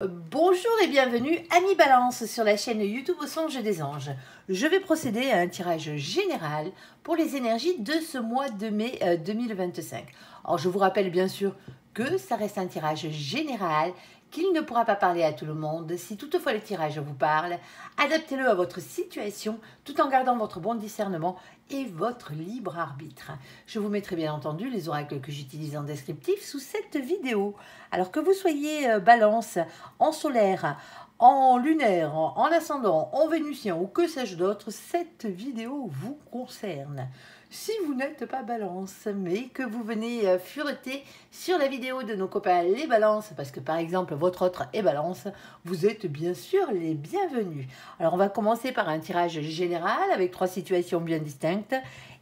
Bonjour et bienvenue, Annie Balance sur la chaîne YouTube Au Songe des Anges. Je vais procéder à un tirage général pour les énergies de ce mois de mai 2025. Alors je vous rappelle bien sûr que ça reste un tirage général, qu'il ne pourra pas parler à tout le monde. Si toutefois le tirage vous parle, adaptez-le à votre situation tout en gardant votre bon discernement et votre libre arbitre. Je vous mettrai bien entendu les oracles que j'utilise en descriptif sous cette vidéo. Alors que vous soyez balance, en solaire, en lunaire, en ascendant, en vénusien ou que sais-je d'autre, cette vidéo vous concerne. Si vous n'êtes pas balance, mais que vous venez fureter sur la vidéo de nos copains les balances, parce que par exemple votre autre est balance, vous êtes bien sûr les bienvenus. Alors on va commencer par un tirage général avec 3 situations bien distinctes.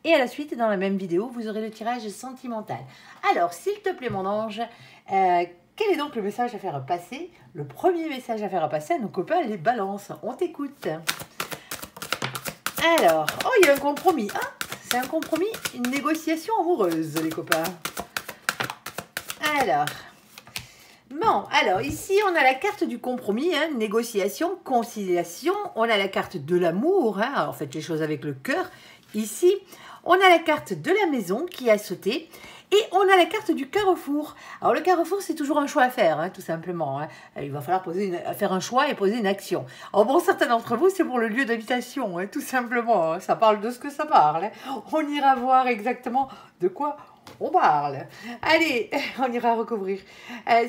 Et à la suite, dans la même vidéo, vous aurez le tirage sentimental. Alors, s'il te plaît mon ange, quel est donc le message à faire passer? Le premier message à faire passer à nos copains les balances. On t'écoute. Alors, oh, il y a un compromis. Ah, c'est un compromis, une négociation amoureuse, les copains. Alors ici, on a la carte du compromis, hein, négociation, conciliation. On a la carte de l'amour, hein, alors faites les choses avec le cœur. Ici, on a la carte de la maison qui a sauté. Et on a la carte du carrefour. Alors le carrefour, c'est toujours un choix à faire, hein, tout simplement. Hein. Il va falloir faire un choix et poser une action. Alors bon, certains d'entre vous, c'est pour le lieu d'habitation, hein, tout simplement. Hein. Ça parle de ce que ça parle. Hein. On ira voir exactement de quoi on parle. Allez, on ira recouvrir.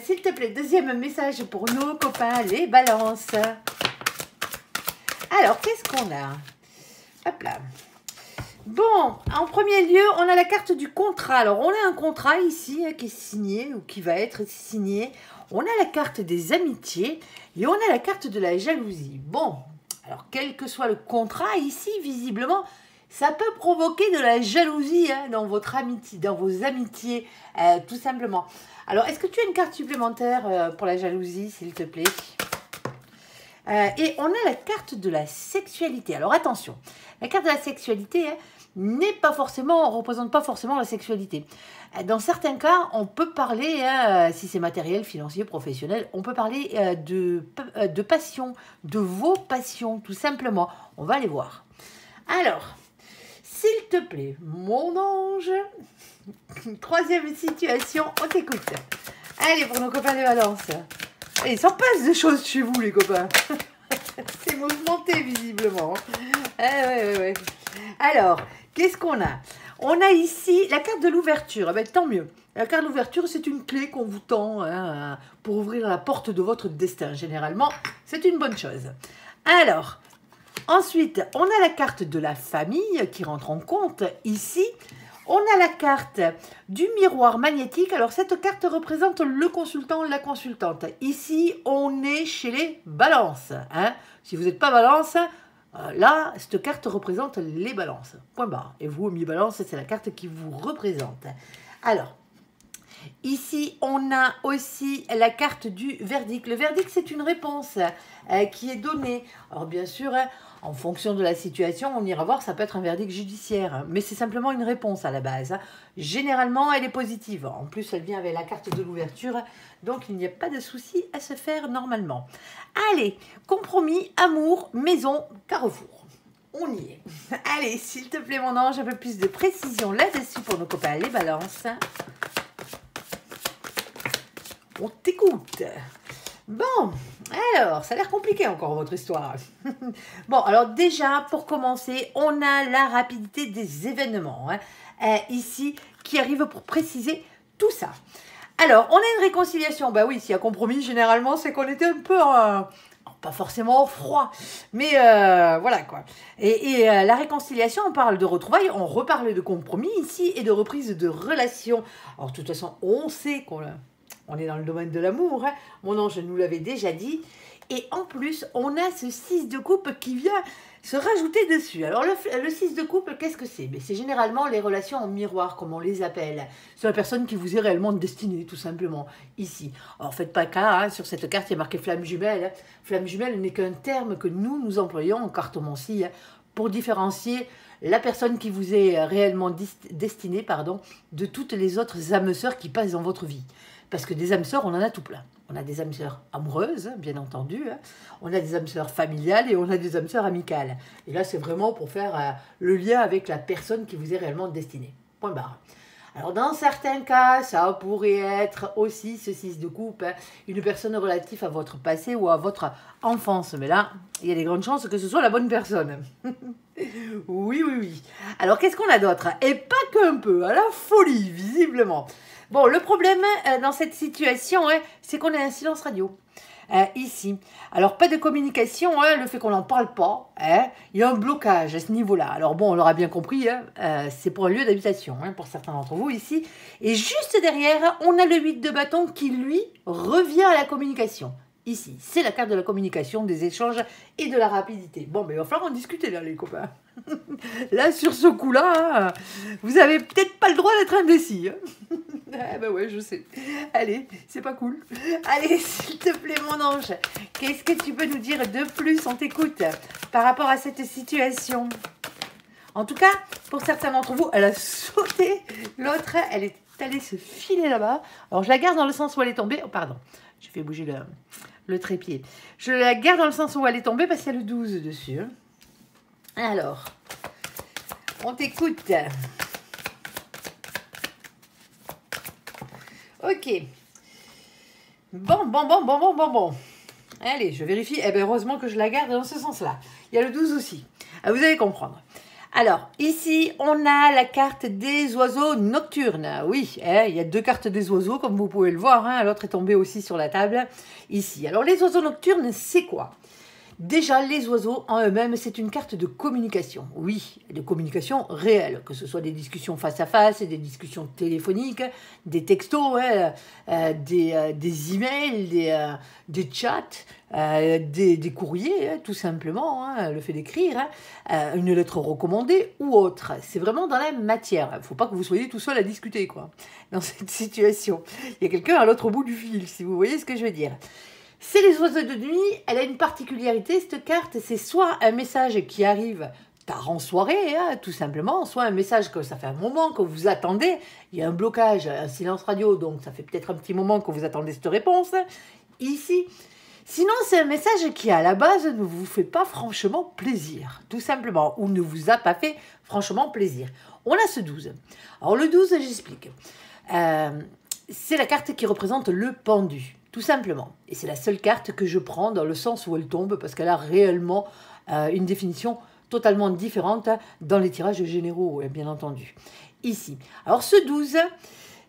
S'il te plaît, deuxième message pour nos copains, les balances. Alors, qu'est-ce qu'on a? Hop là. Bon, en premier lieu, on a la carte du contrat. Alors, on a un contrat ici hein, qui est signé ou qui va être signé. On a la carte des amitiés et on a la carte de la jalousie. Bon, alors quel que soit le contrat ici, visiblement, ça peut provoquer de la jalousie hein, dans votre amitié, dans vos amitiés, tout simplement. Alors, est-ce que tu as une carte supplémentaire pour la jalousie, s'il te plaît? Et on a la carte de la sexualité. Alors attention, la carte de la sexualité hein, représente pas forcément la sexualité. Dans certains cas, on peut parler, hein, si c'est matériel, financier, professionnel, on peut parler de passion, de vos passions, tout simplement. On va les voir. Alors, s'il te plaît, mon ange, troisième situation, on t'écoute. Allez, pour nos copains de Valence. Et il s'en passe des choses chez vous, les copains. C'est mouvementé, visiblement. Ouais. Alors, qu'est-ce qu'on a? On a ici la carte de l'ouverture. Ben, tant mieux. La carte de l'ouverture, c'est une clé qu'on vous tend hein, pour ouvrir la porte de votre destin. Généralement, c'est une bonne chose. Alors, ensuite, on a la carte de la famille qui rentre en compte ici. On a la carte du miroir magnétique. Alors, cette carte représente le consultant, la consultante. Ici, on est chez les balances. Hein. Si vous n'êtes pas balance, là, cette carte représente les balances. Point barre. Et vous, mi-balance, c'est la carte qui vous représente. Alors, ici, on a aussi la carte du verdict. Le verdict, c'est une réponse qui est donnée. Alors, bien sûr, hein, en fonction de la situation, on ira voir, ça peut être un verdict judiciaire. Hein, mais c'est simplement une réponse à la base. Hein. Généralement, elle est positive. En plus, elle vient avec la carte de l'ouverture. Donc, il n'y a pas de souci à se faire normalement. Allez, compromis, amour, maison, carrefour. On y est. Allez, s'il te plaît, mon ange, un peu plus de précision là-dessus pour nos copains les balances. On t'écoute. Bon, alors, ça a l'air compliqué encore votre histoire. Bon, alors déjà, pour commencer, on a la rapidité des événements, hein, ici, qui arrive pour préciser tout ça. Alors, on a une réconciliation. Bah oui, s'il y a compromis, généralement, c'est qu'on était un peu... pas forcément froid, mais voilà quoi. Et la réconciliation, on parle de retrouvailles, on reparle de compromis ici et de reprise de relations. Alors, de toute façon, on sait qu'on est dans le domaine de l'amour, hein. Mon ange nous l'avait déjà dit. Et en plus, on a ce 6 de coupe qui vient se rajouter dessus. Alors, le 6 de coupe, qu'est-ce que c'est? C'est généralement les relations en miroir, comme on les appelle. C'est la personne qui vous est réellement destinée, tout simplement, ici. Alors, faites pas cas, hein, sur cette carte, il y a marqué flamme jumelle. Flamme jumelle n'est qu'un terme que nous employons en cartomancie hein, pour différencier la personne qui vous est réellement destinée, pardon, de toutes les autres âmes sœurs qui passent dans votre vie. Parce que des âmes sœurs, on en a tout plein. On a des âmes sœurs amoureuses, bien entendu. On a des âmes sœurs familiales et on a des âmes sœurs amicales. Et là, c'est vraiment pour faire le lien avec la personne qui vous est réellement destinée. Point barre. Alors, dans certains cas, ça pourrait être aussi, ce 6 de coupe, une personne relative à votre passé ou à votre enfance. Mais là, il y a des grandes chances que ce soit la bonne personne. Oui, oui, oui. Alors, qu'est-ce qu'on a d'autre? Et pas qu'un peu, à la folie, visiblement. Bon, le problème dans cette situation, c'est qu'on a un silence radio. Ici. Alors, pas de communication, le fait qu'on n'en parle pas, il y a un blocage à ce niveau-là. Alors bon, on l'aura bien compris, c'est pour un lieu d'habitation, pour certains d'entre vous ici. Et juste derrière, on a le 8 de bâton qui, lui, revient à la communication. Ici, c'est la carte de la communication, des échanges et de la rapidité. Bon, mais il va falloir en discuter là, les copains. Là, sur ce coup-là, vous avez peut-être pas le droit d'être indécis. Ah bah ouais, je sais. Allez, c'est pas cool. Allez, s'il te plaît, mon ange, qu'est-ce que tu peux nous dire de plus? On t'écoute par rapport à cette situation. En tout cas, pour certains d'entre vous, elle a sauté. L'autre, elle est allée se filer là-bas. Alors, je la garde dans le sens où elle est tombée. Oh, pardon, j'ai fait bouger le trépied. Je la garde dans le sens où elle est tombée parce qu'il y a le 12 dessus. Alors, on t'écoute. Ok. Bon. Allez, je vérifie. Eh bien, heureusement que je la garde dans ce sens-là. Il y a le 12 aussi. Ah, vous allez comprendre. Alors, ici, on a la carte des oiseaux nocturnes. Oui, il y a 2 cartes des oiseaux, comme vous pouvez le voir. L'autre est tombée aussi sur la table, ici. Alors, les oiseaux nocturnes, c'est quoi? Déjà, les oiseaux en eux-mêmes, c'est une carte de communication. Oui, de communication réelle, que ce soit des discussions face à face, des discussions téléphoniques, des textos, des emails, des chats, des courriers, tout simplement, le fait d'écrire, une lettre recommandée ou autre. C'est vraiment dans la matière. Il ne faut pas que vous soyez tout seul à discuter, quoi, dans cette situation. Il y a quelqu'un à l'autre bout du fil, si vous voyez ce que je veux dire. C'est les oiseaux de nuit, elle a une particularité, cette carte, c'est soit un message qui arrive tard en soirée, tout simplement, soit un message que ça fait un moment que vous attendez, il y a un blocage, un silence radio, donc ça fait peut-être un petit moment que vous attendez cette réponse, ici. Sinon, c'est un message qui, à la base, ne vous fait pas franchement plaisir, tout simplement, ou ne vous a pas fait franchement plaisir. On a ce 12. Alors le 12, j'explique. C'est la carte qui représente le pendu. Tout simplement. Et c'est la seule carte que je prends dans le sens où elle tombe parce qu'elle a réellement une définition totalement différente dans les tirages généraux, bien entendu. Ici. Alors ce 12,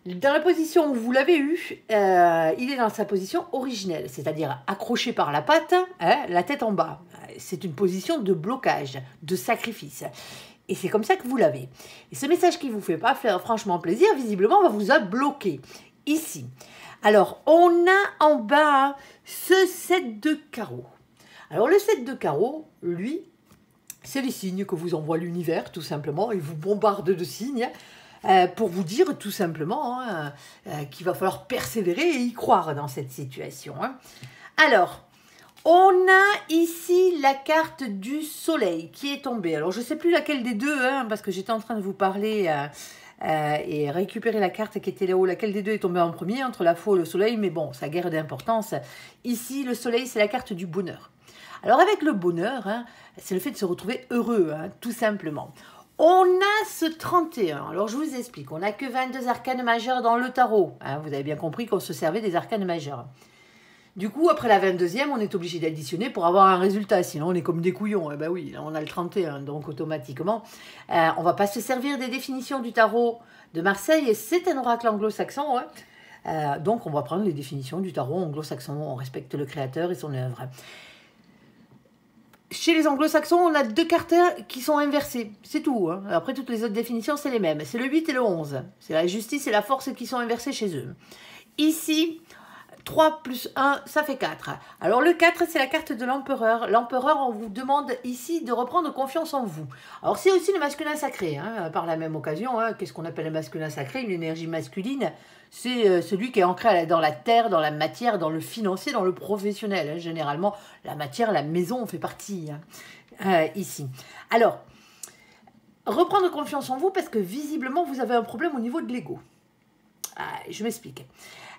dans la position où vous l'avez eu, il est dans sa position originelle, c'est-à-dire accroché par la patte, la tête en bas. C'est une position de blocage, de sacrifice. Et c'est comme ça que vous l'avez. Et ce message qui ne vous fait pas franchement plaisir, visiblement, va vous a bloqué. Ici. Alors, on a en bas ce 7 de carreau. Alors, le 7 de carreau, lui, c'est les signes que vous envoie l'univers, tout simplement. Il vous bombarde de signes pour vous dire, tout simplement, qu'il va falloir persévérer et y croire dans cette situation. Alors, on a ici la carte du soleil qui est tombée. Alors, je ne sais plus laquelle des deux, parce que j'étais en train de vous parler... et récupérer la carte qui était là-haut, laquelle des deux est tombée en premier, entre la faux et le soleil, mais bon, ça a guère d'importance. Ici, le soleil, c'est la carte du bonheur. Alors avec le bonheur, c'est le fait de se retrouver heureux, tout simplement. On a ce 31, alors je vous explique, on n'a que 22 arcanes majeures dans le tarot. Vous avez bien compris qu'on se servait des arcanes majeures. Du coup, après la 22e, on est obligé d'additionner pour avoir un résultat. Sinon, on est comme des couillons. Eh ben oui, on a le 31, donc automatiquement. On ne va pas se servir des définitions du tarot de Marseille. C'est un oracle anglo-saxon. Donc, on va prendre les définitions du tarot anglo-saxon. On respecte le créateur et son œuvre. Chez les anglo-saxons, on a 2 cartes qui sont inversées. C'est tout. Après, toutes les autres définitions, c'est les mêmes. C'est le 8 et le 11. C'est la justice et la force qui sont inversées chez eux. Ici... 3 plus 1, ça fait 4. Alors le 4, c'est la carte de l'empereur. L'empereur, on vous demande ici de reprendre confiance en vous. Alors c'est aussi le masculin sacré, par la même occasion. Qu'est-ce qu'on appelle le masculin sacré? Une énergie masculine, c'est celui qui est ancré dans la terre, dans la matière, dans le financier, dans le professionnel. Généralement, la matière, la maison, on fait partie ici. Alors, reprendre confiance en vous parce que visiblement, vous avez un problème au niveau de l'ego. Je m'explique.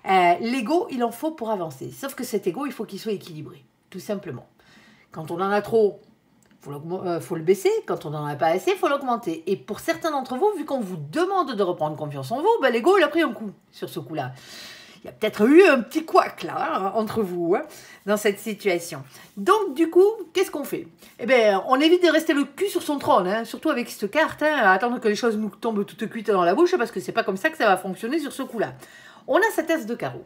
L'ego, il en faut pour avancer. Sauf que cet ego, il faut qu'il soit équilibré, tout simplement. Quand on en a trop, faut le baisser. Quand on n'en a pas assez, il faut l'augmenter. Et pour certains d'entre vous, vu qu'on vous demande de reprendre confiance en vous, ben, l'ego, il a pris un coup sur ce coup-là. Il y a peut-être eu un petit couac là, hein, entre vous, hein, dans cette situation. Donc, du coup, qu'est-ce qu'on fait? Eh bien, on évite de rester le cul sur son trône, hein, surtout avec cette carte, hein, à attendre que les choses nous tombent toutes cuites dans la bouche, parce que c'est pas comme ça que ça va fonctionner sur ce coup-là. On a cet as de carreau.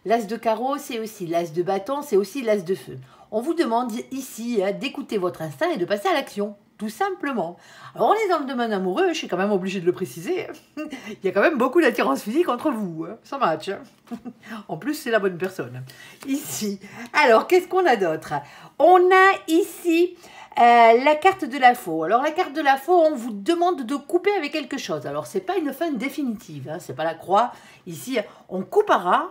L'as de carreau, c'est aussi l'as de bâton, c'est aussi l'as de feu. On vous demande ici hein, d'écouter votre instinct et de passer à l'action. Tout simplement. Alors, on est dans le domaine amoureux, je suis quand même obligée de le préciser. Il y a quand même beaucoup d'attirance physique entre vous. Hein. Ça match. Hein. En plus, c'est la bonne personne. Ici. Alors, qu'est-ce qu'on a d'autre? On a ici la carte de la faux. Alors, la carte de la faux, on vous demande de couper avec quelque chose. Alors, ce n'est pas une fin définitive. Hein. Ce n'est pas la croix. Ici, on coupera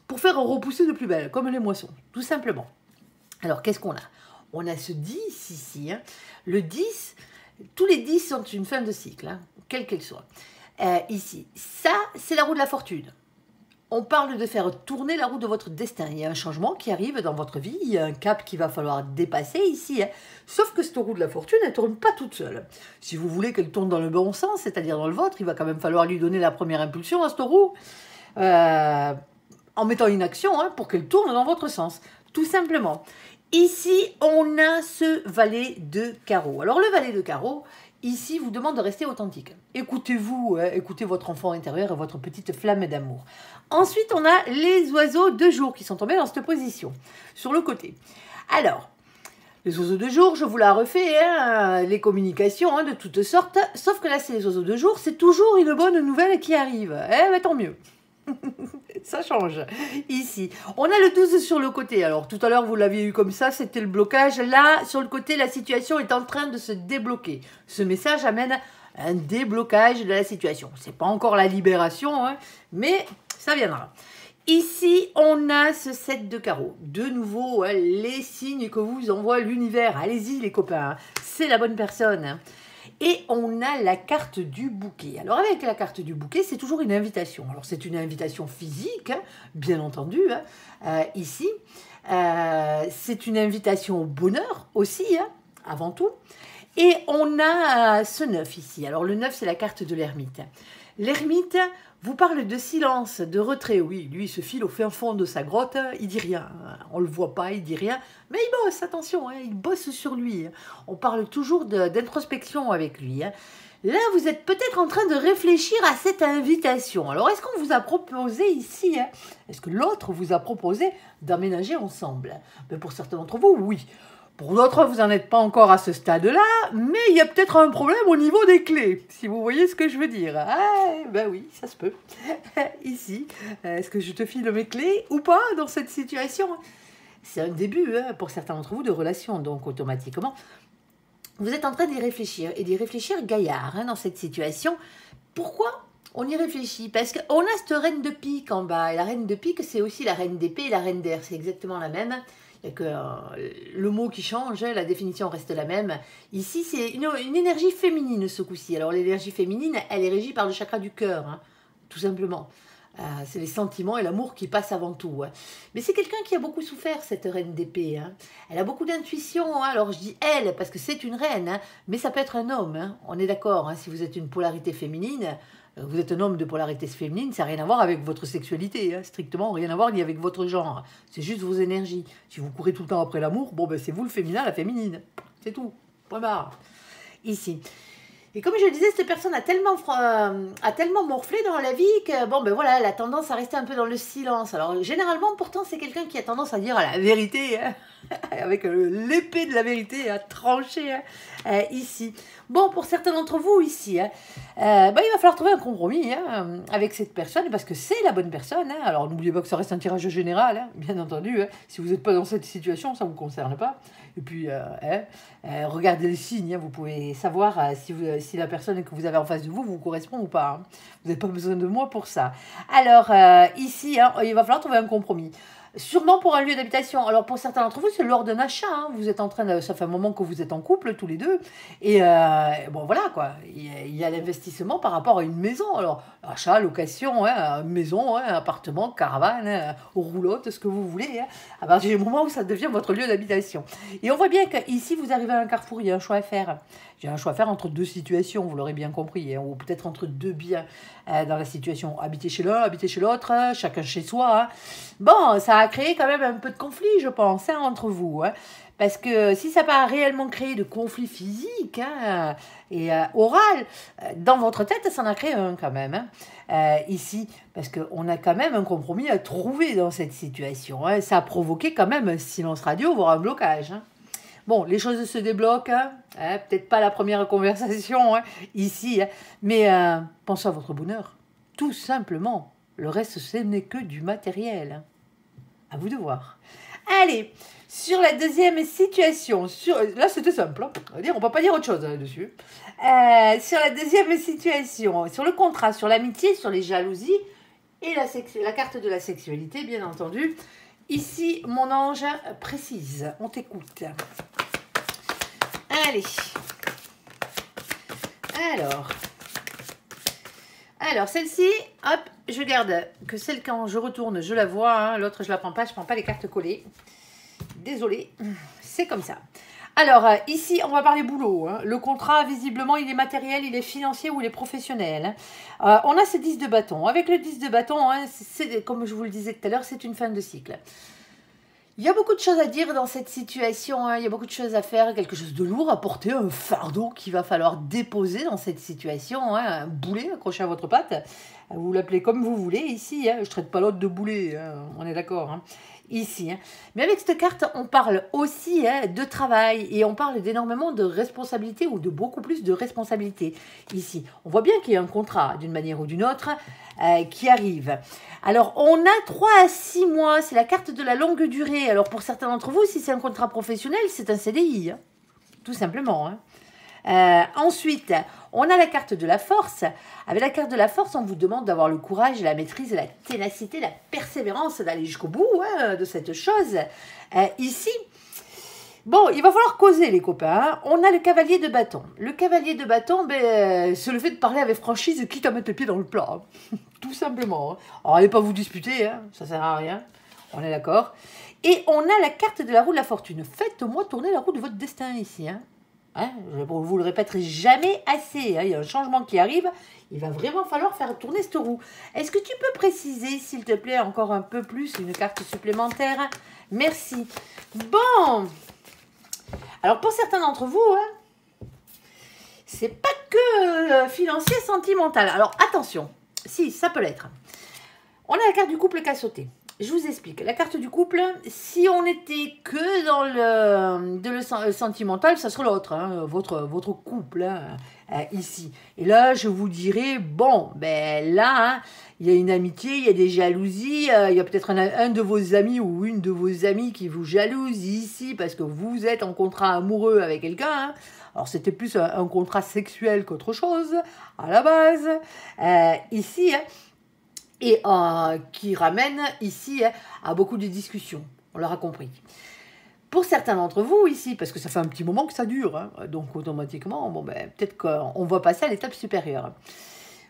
pour faire repousser de plus belle, comme les moissons. Tout simplement. Alors, qu'est-ce qu'on a? On a ce 10 ici. Hein. Le 10, tous les 10 sont une fin de cycle, hein, quelle qu'elle soit. Ici, ça, c'est la roue de la fortune. On parle de faire tourner la roue de votre destin. Il y a un changement qui arrive dans votre vie, il y a un cap qu'il va falloir dépasser ici. Hein. Sauf que cette roue de la fortune, elle ne tourne pas toute seule. Si vous voulez qu'elle tourne dans le bon sens, c'est-à-dire dans le vôtre, il va quand même falloir lui donner la première impulsion à cette roue, en mettant une action hein, pour qu'elle tourne dans votre sens, tout simplement. Ici, on a ce valet de carreau. Alors, le valet de carreau, ici, vous demande de rester authentique. Écoutez-vous, hein, écoutez votre enfant intérieur et votre petite flamme d'amour. Ensuite, on a les oiseaux de jour qui sont tombés dans cette position, sur le côté. Alors, les oiseaux de jour, je vous la refais, hein, les communications hein, de toutes sortes. Sauf que là, c'est les oiseaux de jour, c'est toujours une bonne nouvelle qui arrive. Eh ben, tant mieux. Ça change. Ici, on a le 12 sur le côté. Alors, tout à l'heure, vous l'aviez eu comme ça, c'était le blocage. Là, sur le côté, la situation est en train de se débloquer. Ce message amène un déblocage de la situation. C'est pas encore la libération, hein, mais ça viendra. Ici, on a ce 7 de carreau. De nouveau, hein, les signes que vous envoie l'univers. Allez-y, les copains. Hein. C'est la bonne personne. Hein. Et on a la carte du bouquet. Alors avec la carte du bouquet, c'est toujours une invitation. Alors c'est une invitation physique, hein, bien entendu, hein, ici. C'est une invitation au bonheur aussi, hein, avant tout. Et on a ce 9 ici. Alors le 9, c'est la carte de l'ermite. L'ermite vous parle de silence, de retrait. Oui, lui, il se file au fin fond de sa grotte, il dit rien. On le voit pas, il dit rien. Mais il bosse, attention, hein, il bosse sur lui. On parle toujours d'introspection avec lui. Hein. Là, vous êtes peut-être en train de réfléchir à cette invitation. Alors, est-ce qu'on vous a proposé ici, hein, est-ce que l'autre vous a proposé d'emménager ensemble? Mais pour certains d'entre vous, oui. Pour d'autres, vous n'en êtes pas encore à ce stade-là, mais il y a peut-être un problème au niveau des clés, si vous voyez ce que je veux dire. Ah, ben oui, ça se peut. Ici, est-ce que je te file mes clés ou pas dans cette situation? C'est un début, hein, pour certains d'entre vous, de relation, donc automatiquement. Vous êtes en train d'y réfléchir, et d'y réfléchir gaillard hein, dans cette situation. Pourquoi on y réfléchit? Parce qu'on a cette reine de pique en bas, et la reine de pique, c'est aussi la reine d'épée et la reine d'air, c'est exactement la même. Il n'y a que le mot qui change, la définition reste la même. Ici, c'est une énergie féminine, ce coup-ci. Alors, l'énergie féminine, elle est régie par le chakra du cœur, hein, tout simplement. C'est les sentiments et l'amour qui passent avant tout. Hein. Mais c'est quelqu'un qui a beaucoup souffert, cette reine d'épée. Hein. Elle a beaucoup d'intuition. Hein. Alors, je dis elle, parce que c'est une reine, hein, mais ça peut être un homme. Hein. On est d'accord, hein, si vous êtes une polarité féminine... Vous êtes un homme de polarité féminine, ça n'a rien à voir avec votre sexualité, hein, strictement rien à voir ni avec votre genre. C'est juste vos énergies. Si vous courez tout le temps après l'amour, bon ben c'est vous le féminin, la féminine. C'est tout. Point barre. Ici. Et comme je le disais, cette personne a tellement morflé dans la vie que, bon, ben voilà, elle a tendance à rester un peu dans le silence. Alors, généralement, pourtant, c'est quelqu'un qui a tendance à dire la vérité, hein, avec l'épée de la vérité à trancher ici. Bon, pour certains d'entre vous ici, hein, ben, il va falloir trouver un compromis hein, avec cette personne parce que c'est la bonne personne. Hein. Alors, n'oubliez pas que ça reste un tirage général, hein, bien entendu. Hein. Si vous n'êtes pas dans cette situation, ça ne vous concerne pas. Et puis, regardez les signes, hein, vous pouvez savoir si la personne que vous avez en face de vous vous correspond ou pas. Hein. Vous n'avez pas besoin de moi pour ça. Alors, ici, hein, il va falloir trouver un compromis. Sûrement pour un lieu d'habitation. Alors pour certains d'entre vous, c'est lors d'un achat. Hein. Vous êtes en train de... Ça fait un moment que vous êtes en couple tous les deux. Et bon voilà quoi. Il y a l'investissement par rapport à une maison. Alors achat, location, hein, maison, hein, appartement, caravane, hein, roulotte, ce que vous voulez. Hein, à partir du moment où ça devient votre lieu d'habitation. Et on voit bien qu'ici vous arrivez à un carrefour, il y a un choix à faire. Il y a un choix à faire entre deux situations, vous l'aurez bien compris. Hein, ou peut-être entre deux biens dans la situation. Habiter chez l'un, habiter chez l'autre, chacun chez soi. Hein. Bon, ça a créé quand même un peu de conflit, je pense, hein, entre vous. Hein, parce que si ça n'a pas réellement créé de conflit physique hein, et oral, dans votre tête, ça en a créé un quand même. Hein, ici, parce qu'on a quand même un compromis à trouver dans cette situation. Hein, ça a provoqué quand même un silence radio, voire un blocage. Hein. Bon, les choses se débloquent, hein, peut-être pas la première conversation hein, ici, hein, mais pensez à votre bonheur, tout simplement. Le reste, ce n'est que du matériel. Hein. À vous de voir. Allez, sur la deuxième situation, là c'était simple, hein, on ne peut pas dire autre chose là-dessus. Sur la deuxième situation, sur le contrat, sur l'amitié, sur les jalousies et la carte de la sexualité, bien entendu. Ici, mon ange précise, on t'écoute. Allez. Alors celle-ci, hop, je garde que celle quand je retourne, je la vois. Hein, l'autre, je la prends pas les cartes collées. Désolée, c'est comme ça. Alors, ici, on va parler boulot. Hein. Le contrat, visiblement, il est matériel, il est financier ou il est professionnel. Hein. On a ce 10 de bâton. Avec le 10 de bâton, hein, comme je vous le disais tout à l'heure, c'est une fin de cycle. Il y a beaucoup de choses à dire dans cette situation, hein. Il y a beaucoup de choses à faire, quelque chose de lourd à porter, un fardeau qu'il va falloir déposer dans cette situation, hein. Un boulet accroché à votre patte, vous l'appelez comme vous voulez ici, hein. Je ne traite pas l'autre de boulet, hein. On est d'accord. Hein. Ici. Hein. Mais avec cette carte, on parle aussi hein, de travail et on parle d'énormément de responsabilités ou de beaucoup plus de responsabilités ici. On voit bien qu'il y a un contrat d'une manière ou d'une autre qui arrive. Alors, on a 3 à 6 mois, c'est la carte de la longue durée. Alors, pour certains d'entre vous, si c'est un contrat professionnel, c'est un CDI, hein, tout simplement. Hein. Ensuite, on a la carte de la force. Avec la carte de la force, on vous demande d'avoir le courage, la maîtrise, la ténacité, la persévérance d'aller jusqu'au bout hein, de cette chose. Ici, bon, il va falloir causer les copains. Hein. On a le cavalier de bâton. Le cavalier de bâton, c'est le fait de parler avec franchise, quitte à mettre le pied dans le plat. Hein. Tout simplement. Hein. Alors, allez pas vous disputer, hein. Ça sert à rien. On est d'accord. Et on a la carte de la roue de la fortune. Faites-moi tourner la roue de votre destin ici. Hein. Hein, je ne vous le répéterai jamais assez. Hein, il y a un changement qui arrive. Il va vraiment falloir faire tourner cette roue. Est-ce que tu peux préciser, s'il te plaît, encore un peu plus, une carte supplémentaire? Merci. Bon. Alors, pour certains d'entre vous, hein, c'est pas que financier, sentimental. Alors, attention. Si, ça peut l'être. On a la carte du couple qui a sauté. Je vous explique. La carte du couple, si on n'était que dans le sentimental, ça serait l'autre, hein, votre couple, hein, ici. Et là, je vous dirais, bon, ben là, hein, il y a une amitié, il y a des jalousies, il y a peut-être un de vos amis ou une de vos amies qui vous jalouse ici parce que vous êtes en contrat amoureux avec quelqu'un. Hein. Alors, c'était plus un contrat sexuel qu'autre chose, à la base. Ici, hein, et qui ramène ici hein, à beaucoup de discussions, on l'aura compris. Pour certains d'entre vous ici, parce que ça fait un petit moment que ça dure, hein, donc automatiquement, bon, ben, peut-être qu'on va passer à l'étape supérieure.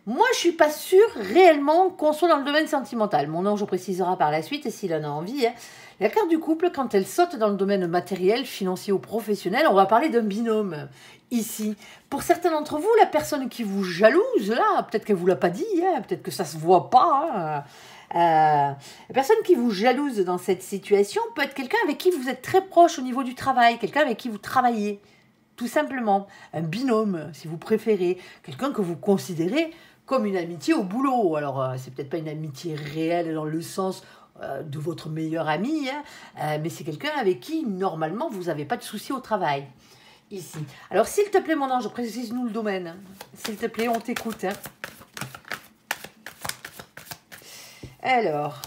Moi, je ne suis pas sûre réellement qu'on soit dans le domaine sentimental. Mon ange précisera par la suite, s'il en a envie. Hein. La carte du couple, quand elle saute dans le domaine matériel, financier ou professionnel, on va parler d'un binôme. Ici, pour certains d'entre vous, la personne qui vous jalouse, là, peut-être qu'elle ne vous l'a pas dit, hein, peut-être que ça ne se voit pas. Hein. La personne qui vous jalouse dans cette situation peut être quelqu'un avec qui vous êtes très proche au niveau du travail, quelqu'un avec qui vous travaillez, tout simplement. Un binôme, si vous préférez, quelqu'un que vous considérez comme une amitié au boulot. Alors, c'est peut-être pas une amitié réelle dans le sens de votre meilleur ami, hein, mais c'est quelqu'un avec qui, normalement, vous n'avez pas de soucis au travail. Ici. Alors, s'il te plaît, mon ange, précise-nous le domaine. S'il te plaît, on t'écoute. Hein. Alors.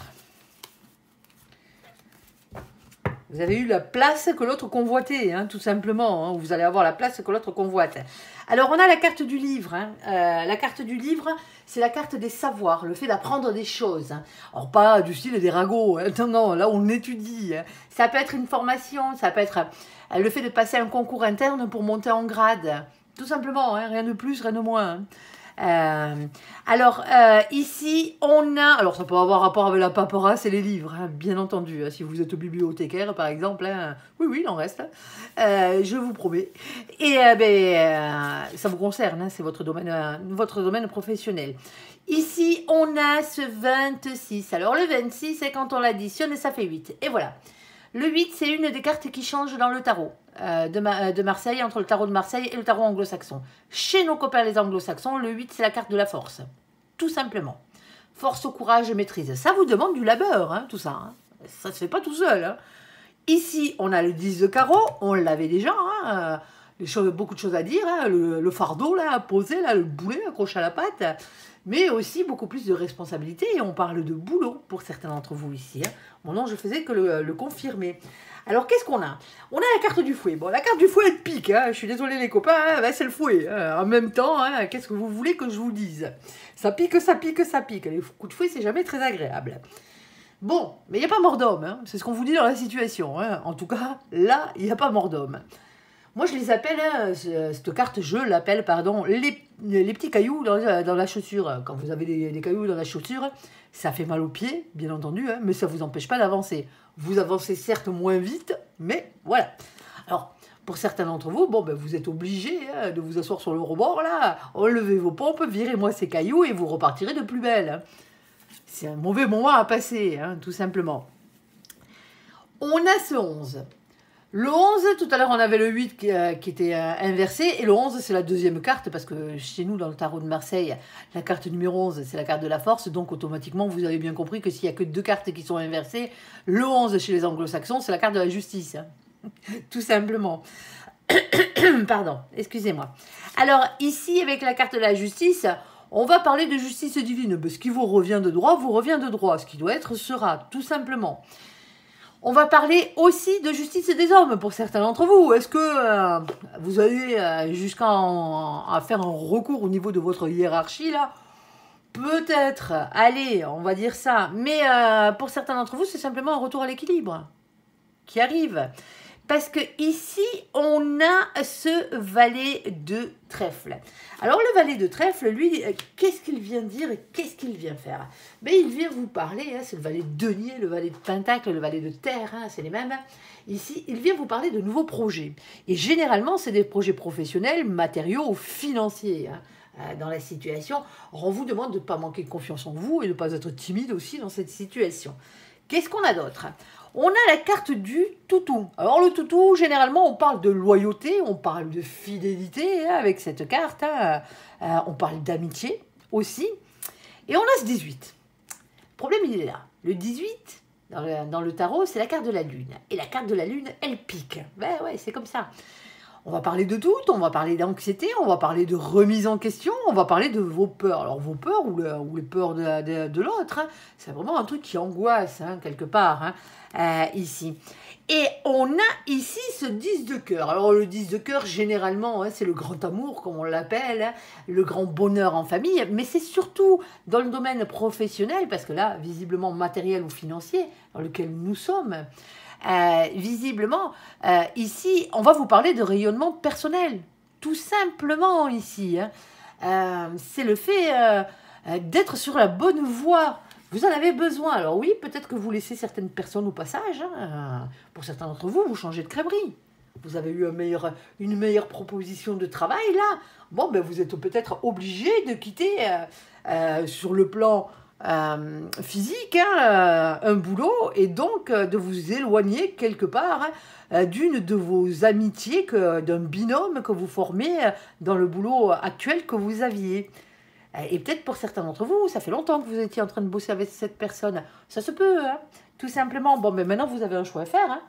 Vous avez eu la place que l'autre convoitait, hein, tout simplement. Hein. Vous allez avoir la place que l'autre convoite. Alors, on a la carte du livre. Hein. La carte du livre, c'est la carte des savoirs, le fait d'apprendre des choses. Hein. Alors, pas du style des ragots. Hein. Non, non, là, on étudie. Hein. Ça peut être une formation, ça peut être le fait de passer un concours interne pour monter en grade. Tout simplement, hein, rien de plus, rien de moins. Hein. Ici, on a... Alors, ça peut avoir rapport avec la paperasse et les livres, hein, bien entendu. Hein, si vous êtes bibliothécaire, par exemple. Hein, oui, il en reste. Je vous promets. Et ça vous concerne, hein, c'est votre domaine professionnel. Ici, on a ce 26. Alors, le 26, c'est quand on l'additionne, ça fait 8. Et voilà. Le 8, c'est une des cartes qui change dans le tarot de Marseille, entre le tarot de Marseille et le tarot anglo-saxon. Chez nos copains les anglo-saxons, le 8, c'est la carte de la force. Tout simplement. Force, courage, maîtrise. Ça vous demande du labeur, hein, tout ça. Hein. Ça ne se fait pas tout seul. Hein. Ici, on a le 10 de carreau. On l'avait déjà. Hein, beaucoup de choses à dire. Hein, le fardeau, là, à poser, là, le boulet accroché à la patte. Mais aussi beaucoup plus de responsabilité. Et on parle de boulot pour certains d'entre vous ici. Hein. Bon, non, je faisais que le confirmer. Alors, qu'est-ce qu'on a? On a la carte du fouet. Bon, la carte du fouet, elle pique. Hein. Je suis désolée, les copains, hein, ben, c'est le fouet. Hein. En même temps, hein, qu'est-ce que vous voulez que je vous dise? Ça pique, ça pique, ça pique. Les coups de fouet, c'est jamais très agréable. Bon, mais il n'y a pas mort d'homme. Hein. C'est ce qu'on vous dit dans la situation. Hein. En tout cas, là, il n'y a pas mort d'homme. Moi, je les appelle, hein, cette carte, je l'appelle, pardon, les petits cailloux dans la chaussure. Quand vous avez des cailloux dans la chaussure, ça fait mal aux pieds, bien entendu, hein, mais ça ne vous empêche pas d'avancer. Vous avancez certes moins vite, mais voilà. Alors, pour certains d'entre vous, bon, ben, vous êtes obligés hein, de vous asseoir sur le rebord, là, enlevez vos pompes, virez-moi ces cailloux et vous repartirez de plus belle. Hein. C'est un mauvais moment à passer, hein, tout simplement. On a ce 11. Le 11, tout à l'heure, on avait le 8 qui était inversé. Et le 11, c'est la deuxième carte. Parce que chez nous, dans le tarot de Marseille, la carte numéro 11, c'est la carte de la force. Donc, automatiquement, vous avez bien compris que s'il n'y a que deux cartes qui sont inversées, le 11 chez les anglo-saxons, c'est la carte de la justice. Hein. Tout simplement. Pardon, excusez-moi. Alors, ici, avec la carte de la justice, on va parler de justice divine. Ce qui vous revient de droit, vous revient de droit. Ce qui doit être sera, tout simplement. On va parler aussi de justice des hommes pour certains d'entre vous. Est-ce que vous allez jusqu'à faire un recours au niveau de votre hiérarchie là? Peut-être, allez, on va dire ça. Mais pour certains d'entre vous, c'est simplement un retour à l'équilibre qui arrive. Parce que ici, on a ce valet de trèfle. Alors, le valet de trèfle, lui, qu'est-ce qu'il vient dire et qu'est-ce qu'il vient faire? Ben, il vient vous parler, hein, c'est le valet de denier, le valet de pentacle, le valet de terre, hein, c'est les mêmes. Ici, il vient vous parler de nouveaux projets. Et généralement, c'est des projets professionnels, matériaux ou financiers. Hein, dans la situation. Alors, on vous demande de ne pas manquer de confiance en vous et de ne pas être timide aussi dans cette situation. Qu'est-ce qu'on a d'autre? On a la carte du toutou. Alors le toutou, généralement, on parle de loyauté, on parle de fidélité hein, avec cette carte. Hein. On parle d'amitié aussi. Et on a ce 18. Le problème, il est là. Le 18, dans le tarot, c'est la carte de la lune. Et la carte de la lune, elle pique. Ben ouais, c'est comme ça. On va parler de tout, on va parler d'anxiété, on va parler de remise en question, on va parler de vos peurs. Alors vos peurs ou les peurs de l'autre, hein, c'est vraiment un truc qui angoisse hein, quelque part ici. Et on a ici ce 10 de cœur. Alors le 10 de cœur, généralement, hein, c'est le grand amour, comme on l'appelle, hein, le grand bonheur en famille, mais c'est surtout dans le domaine professionnel, parce que là, visiblement matériel ou financier, dans lequel nous sommes, visiblement, ici, on va vous parler de rayonnement personnel. Tout simplement ici. Hein. C'est le fait d'être sur la bonne voie. Vous en avez besoin. Alors oui, peut-être que vous laissez certaines personnes au passage. Hein. Pour certains d'entre vous, vous changez de crèmerie. Vous avez eu une meilleure proposition de travail là. Bon, ben vous êtes peut-être obligé de quitter sur le plan physique, hein, un boulot, et donc de vous éloigner quelque part hein, d'une de vos amitiés, d'un binôme que vous formez dans le boulot actuel que vous aviez. Et peut-être pour certains d'entre vous, ça fait longtemps que vous étiez en train de bosser avec cette personne. Ça se peut, hein, tout simplement. Bon, mais maintenant vous avez un choix à faire.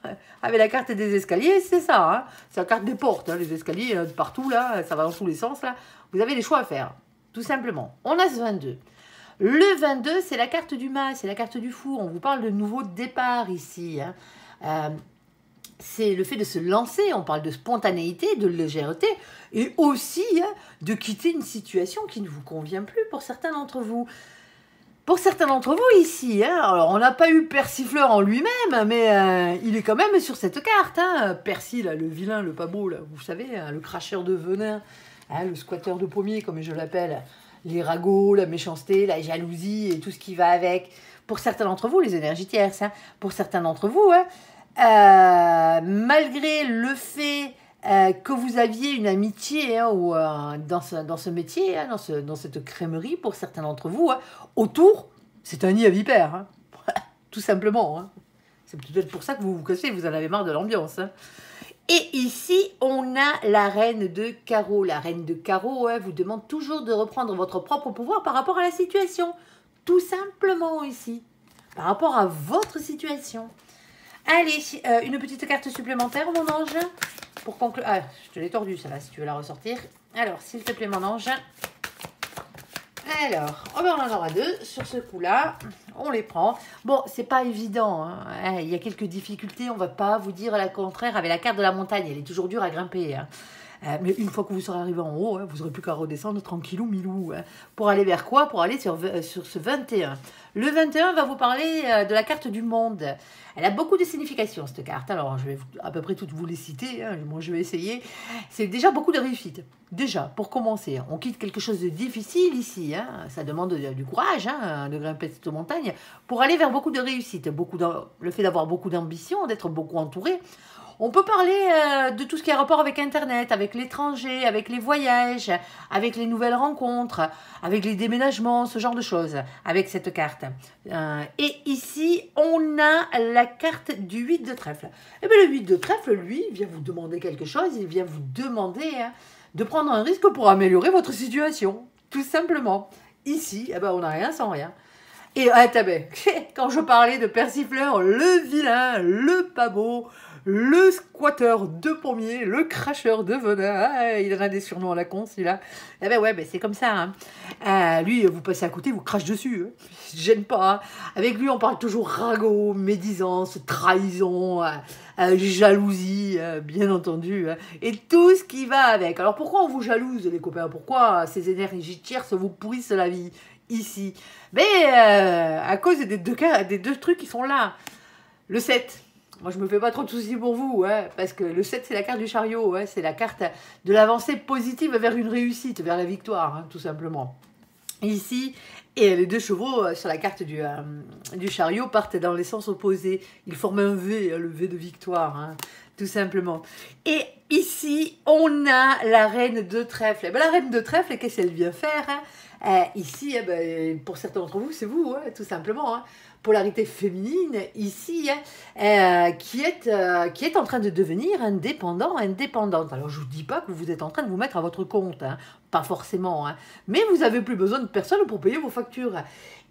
Hein. Avec la carte des escaliers, c'est ça. Hein. C'est la carte des portes, hein, les escaliers partout, là, ça va dans tous les sens. Là. Vous avez des choix à faire, tout simplement. On a ce 22. Le 22, c'est la carte du mas, c'est la carte du fou. On vous parle de nouveau départ ici. Hein. c'est le fait de se lancer, on parle de spontanéité, de légèreté, et aussi de quitter une situation qui ne vous convient plus pour certains d'entre vous. Pour certains d'entre vous ici, alors on n'a pas eu Persifleur en lui-même, mais il est quand même sur cette carte. Percy, là, le vilain, le pas beau, là, vous savez, le cracheur de venin, le squatteur de pommier, comme je l'appelle, les ragots, la méchanceté, la jalousie et tout ce qui va avec. Pour certains d'entre vous, les énergies tierces, pour certains d'entre vous, malgré le fait que vous aviez une amitié dans ce métier, dans cette crèmerie, pour certains d'entre vous, autour, c'est un nid à vipères, tout simplement. C'est peut-être pour ça que vous vous cassez, vous en avez marre de l'ambiance. Et ici, on a la reine de carreau. La reine de carreau vous demande toujours de reprendre votre propre pouvoir par rapport à la situation. Tout simplement ici, par rapport à votre situation. Allez, une petite carte supplémentaire, mon ange, pour conclure. Ah, je te l'ai tordue, celle-là, si tu veux la ressortir. Alors, s'il te plaît, mon ange. Alors, on en aura deux sur ce coup-là. On les prend. Bon, c'est pas évident. Il y a quelques difficultés. On va pas vous dire le contraire. Avec la carte de la montagne, elle est toujours dure à grimper. Mais une fois que vous serez arrivé en haut, vous n'aurez plus qu'à redescendre tranquillou milou. Pour aller vers quoi? Pour aller sur ce 21. Le 21 va vous parler de la carte du monde. Elle a beaucoup de significations, cette carte. Alors, je vais à peu près toutes vous les citer. Moi, je vais essayer. C'est déjà beaucoup de réussite. Déjà, pour commencer, on quitte quelque chose de difficile ici. Ça demande du courage de grimper cette montagne pour aller vers beaucoup de réussite. Le fait d'avoir beaucoup d'ambition, d'être beaucoup entouré. On peut parler de tout ce qui a rapport avec Internet, avec l'étranger, avec les voyages, avec les nouvelles rencontres, avec les déménagements, ce genre de choses, avec cette carte. Et ici, on a la carte du 8 de trèfle. Et bien le 8 de trèfle, lui, vient vous demander quelque chose, il vient vous demander de prendre un risque pour améliorer votre situation, tout simplement. Ici, on n'a rien sans rien. Et quand je parlais de Persifleur, le vilain, le pas beau, le squatteur de pommier, le cracheur de venin, il en a des surnoms à la con, celui-là. C'est comme ça. Lui, vous passez à côté, vous crache dessus. Il ne gêne pas. Avec lui, on parle toujours ragot, médisance, trahison, jalousie, bien entendu. Et tout ce qui va avec. Alors pourquoi on vous jalouse, les copains? Pourquoi ces énergies tierces vous pourrissent la vie ici? Mais à cause des deux trucs qui sont là. Le 7. Moi, je me fais pas trop de soucis pour vous, parce que le 7, c'est la carte du chariot, c'est la carte de l'avancée positive vers une réussite, vers la victoire, tout simplement. Ici, et les deux chevaux sur la carte du chariot partent dans les sens opposés. Ils forment un V, le V de victoire, tout simplement. Et ici, on a la reine de trèfle. La reine de trèfle, qu'est-ce qu'elle vient faire ici, pour certains d'entre vous, c'est vous, tout simplement. Polarité féminine, ici, qui est en train de devenir indépendante. Alors, je ne vous dis pas que vous êtes en train de vous mettre à votre compte, pas forcément, mais vous n'avez plus besoin de personne pour payer vos factures.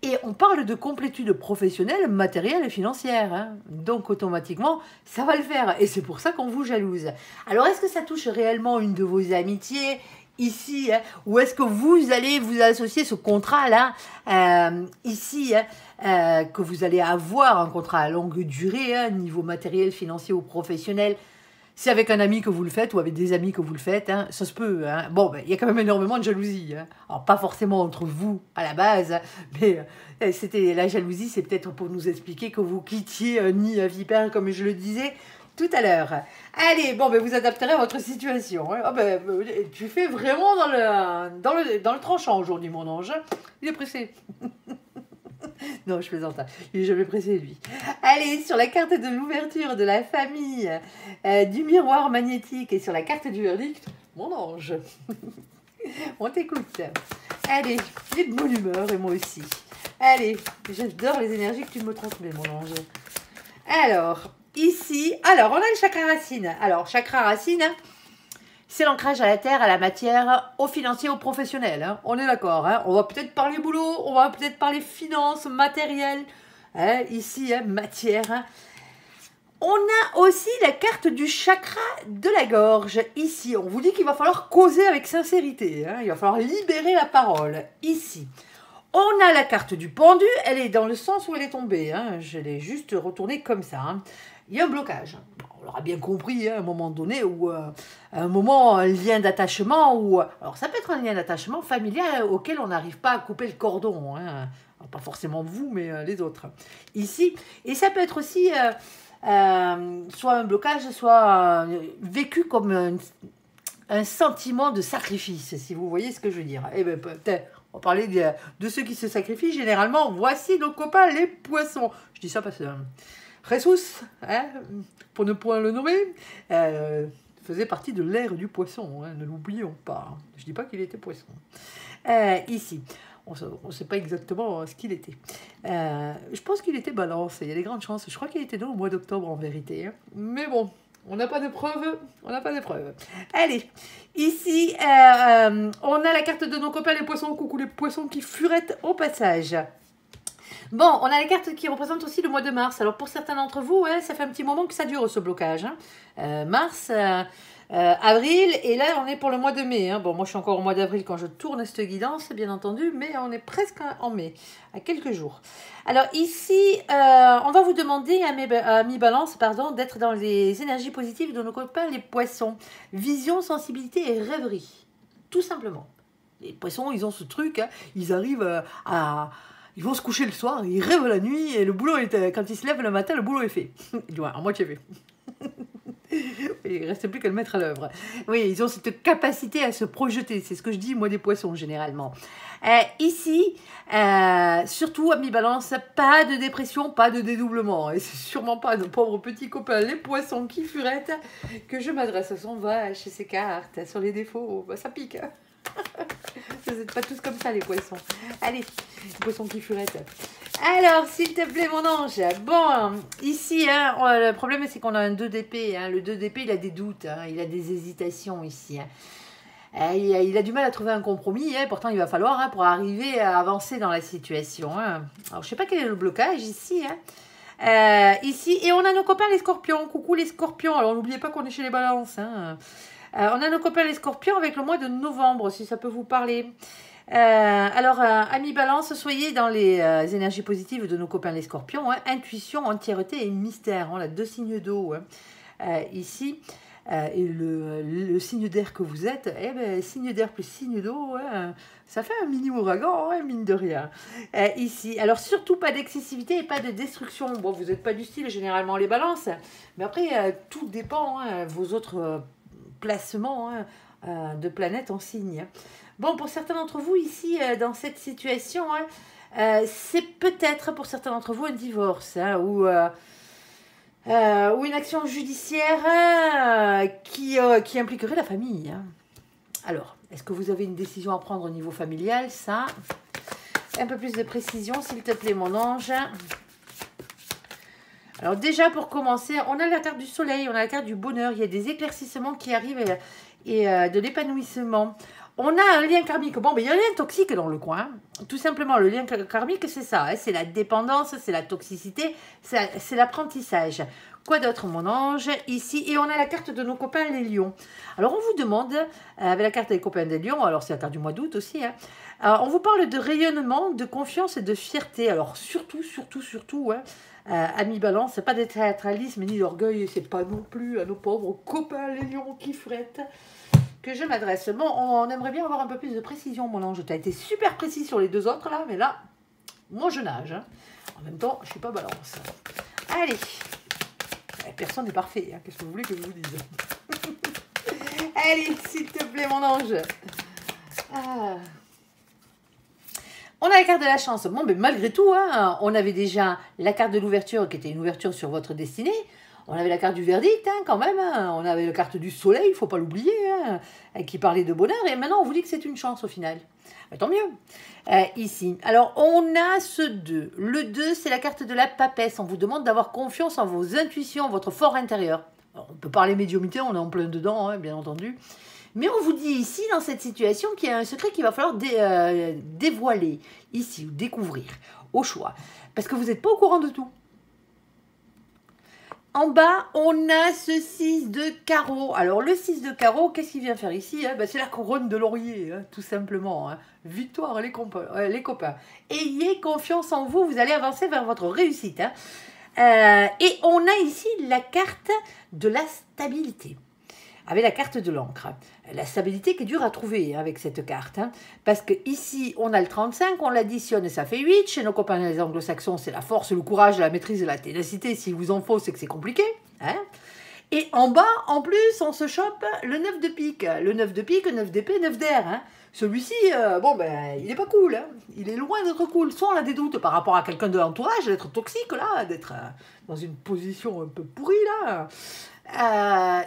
Et on parle de complétude professionnelle, matérielle et financière. Donc, automatiquement, ça va le faire. Et c'est pour ça qu'on vous jalouse. Alors, est-ce que ça touche réellement une de vos amitiés ici, ou est-ce que vous allez vous associer ce contrat-là, ici, que vous allez avoir un contrat à longue durée, niveau matériel, financier ou professionnel? C'est avec un ami que vous le faites ou avec des amis que vous le faites, ça se peut. Bon, il y a quand même énormément de jalousie. Alors, pas forcément entre vous à la base, mais la jalousie, c'est peut-être pour nous expliquer que vous quittiez un nid à vipère, comme je le disais tout à l'heure. Allez, vous adapterez à votre situation. Tu fais vraiment dans le tranchant aujourd'hui, mon ange. Il est pressé. Non, je plaisante. Il est jamais pressé, lui. Allez, sur la carte de l'ouverture de la famille, du miroir magnétique et sur la carte du verdict, mon ange. On t'écoute. Allez, il est de bonne humeur et moi aussi. Allez, j'adore les énergies que tu me transmets, mon ange. Alors, ici, on a le chakra racine. Alors, chakra racine, c'est l'ancrage à la terre, à la matière, au financier, au professionnel. On est d'accord. On va peut-être parler boulot, on va peut-être parler finances, matériel. Ici, matière. On a aussi la carte du chakra de la gorge. Ici, on vous dit qu'il va falloir causer avec sincérité. Il va falloir libérer la parole. Ici. On a la carte du pendu, elle est dans le sens où elle est tombée. Je l'ai juste retournée comme ça. il y a un blocage. On l'aura bien compris, hein, à un moment donné, ou un moment, un lien d'attachement, ou alors ça peut être un lien d'attachement familial auquel on n'arrive pas à couper le cordon, hein. Alors, pas forcément vous, mais les autres. Ici, et ça peut être aussi soit un blocage, soit vécu comme un sentiment de sacrifice, si vous voyez ce que je veux dire. Eh bien, peut-être, on va parler de ceux qui se sacrifient. Généralement, voici nos copains, les poissons. Je dis ça parce que Jesus, hein, pour ne point le nommer, faisait partie de l'ère du poisson, hein, ne l'oublions pas. Je ne dis pas qu'il était poisson. Ici, on ne sait pas exactement ce qu'il était. Je pense qu'il était balance, il y a des grandes chances. Je crois qu'il était né au mois d'octobre en vérité. Hein. Mais bon, on n'a pas de preuves. On n'a pas de preuves. Allez, ici, on a la carte de nos copains les poissons. Coucou les poissons qui furettent au passage. Bon, on a la carte qui représente aussi le mois de mars. Alors pour certains d'entre vous, hein, ça fait un petit moment que ça dure ce blocage. Hein. Mars, avril, et là on est pour le mois de mai. Hein. Bon, moi je suis encore au mois d'avril quand je tourne cette guidance, bien entendu, mais on est presque en mai, à quelques jours. Alors ici, on va vous demander à mi-balance, pardon, d'être dans les énergies positives de nos copains les poissons. Vision, sensibilité et rêverie. Tout simplement. Les poissons, ils ont ce truc, hein, ils arrivent ils vont se coucher le soir, ils rêvent la nuit, et le boulot est, quand ils se lèvent le matin, le boulot est fait. Du moins, à moitié fait. Il ne reste plus qu'à le mettre à l'œuvre. Oui, ils ont cette capacité à se projeter. C'est ce que je dis, moi, des poissons, généralement. Ici, surtout à mi-balance, pas de dépression, pas de dédoublement. Et c'est sûrement pas à nos pauvres petits copains, les poissons qui furettent, que je m'adresse. Elles sont vaches, ces cartes, sur les défauts. Bah, ça pique. Vous n'êtes pas tous comme ça, les poissons. Allez, les poissons qui furettent. Alors, s'il te plaît, mon ange. Bon, ici, hein, le problème, c'est qu'on a un 2 d'épée. Hein. Le 2 d'épée, il a des doutes. Hein. Il a des hésitations ici. Hein. Il a du mal à trouver un compromis. Hein. Pourtant, il va falloir hein, pour arriver à avancer dans la situation. Hein. Alors, je ne sais pas quel est le blocage ici. Hein. Ici, et on a nos copains les scorpions. Coucou les scorpions. Alors, n'oubliez pas qu'on est chez les balances. Hein. On a nos copains les scorpions avec le mois de novembre, si ça peut vous parler. Alors, amis balance, soyez dans les énergies positives de nos copains les scorpions. Hein. Intuition, entièreté et mystère. On a 2 signes d'eau hein. Ici. Et le signe d'air que vous êtes, eh ben, signe d'air plus signe d'eau, hein, ça fait un mini ouragan, hein, mine de rien. Ici, alors surtout pas d'excessivité et pas de destruction. Bon, vous n'êtes pas du style généralement les balances, mais après, tout dépend, hein, vos autres placements hein, de planètes en signe. Bon, pour certains d'entre vous ici, dans cette situation, hein, c'est peut-être pour certains d'entre vous un divorce, hein, ou une action judiciaire qui impliquerait la famille. Hein. Alors, est-ce que vous avez une décision à prendre au niveau familial? Ça, un peu plus de précision, s'il te plaît, mon ange. Alors déjà, pour commencer, on a la carte du soleil, on a la carte du bonheur. Il y a des éclaircissements qui arrivent et de l'épanouissement. On a un lien karmique. Bon, mais il y a un lien toxique dans le coin. Tout simplement, le lien karmique, c'est ça. Hein, c'est la dépendance, c'est la toxicité, c'est l'apprentissage. Quoi d'autre, mon ange? Ici, et on a la carte de nos copains, les lions. Alors, on vous demande, avec la carte des copains des lions, alors c'est la carte du mois d'août aussi, hein, on vous parle de rayonnement, de confiance et de fierté. Alors, surtout, hein, amis balance, pas de théâtralisme ni d'orgueil, c'est pas non plus à nos pauvres copains, les lions qui frettent, que je m'adresse. Bon, on aimerait bien avoir un peu plus de précision, mon ange. Tu as été super précis sur les 2 autres, là, mais là, moi, je nage. Hein. En même temps, je ne suis pas balance. Allez. Personne n'est parfait. Hein. Qu'est-ce que vous voulez que je vous dise? Allez, s'il te plaît, mon ange. Ah. On a la carte de la chance. Bon, mais malgré tout, hein, on avait déjà la carte de l'ouverture, qui était une ouverture sur votre destinée. On avait la carte du verdict, hein, quand même. Hein. On avait la carte du soleil, il ne faut pas l'oublier, hein, qui parlait de bonheur. Et maintenant, on vous dit que c'est une chance au final. Mais tant mieux. Ici. Alors, on a ce 2. Le 2, c'est la carte de la papesse. On vous demande d'avoir confiance en vos intuitions, votre fort intérieur. Alors, on peut parler médiumnité, on est en plein dedans, hein, bien entendu. Mais on vous dit ici, dans cette situation, qu'il y a un secret qu'il va falloir dévoiler, ici, ou découvrir, au choix. Parce que vous n'êtes pas au courant de tout. En bas, on a ce 6 de carreau. Alors, le 6 de carreau, qu'est-ce qu'il vient faire ici hein? Ben, c'est la couronne de laurier, hein, tout simplement. Hein. Victoire, les copains. Ayez confiance en vous, vous allez avancer vers votre réussite. Hein. Et on a ici la carte de la stabilité, avec la carte de l'encre. La stabilité qui est dure à trouver avec cette carte. Parce que ici, on a le 35, on l'additionne et ça fait 8. Chez nos copains les anglo-saxons, c'est la force, le courage, la maîtrise et la ténacité. S'il vous en faut, c'est que c'est compliqué. Et en bas, en plus, on se chope le 9 de pique. Le 9 de pique, 9 d'épée, 9 d'air. Celui-ci, il est pas cool. Il est loin d'être cool. Soit on a des doutes par rapport à quelqu'un de l'entourage, d'être toxique, là, d'être dans une position un peu pourrie, là.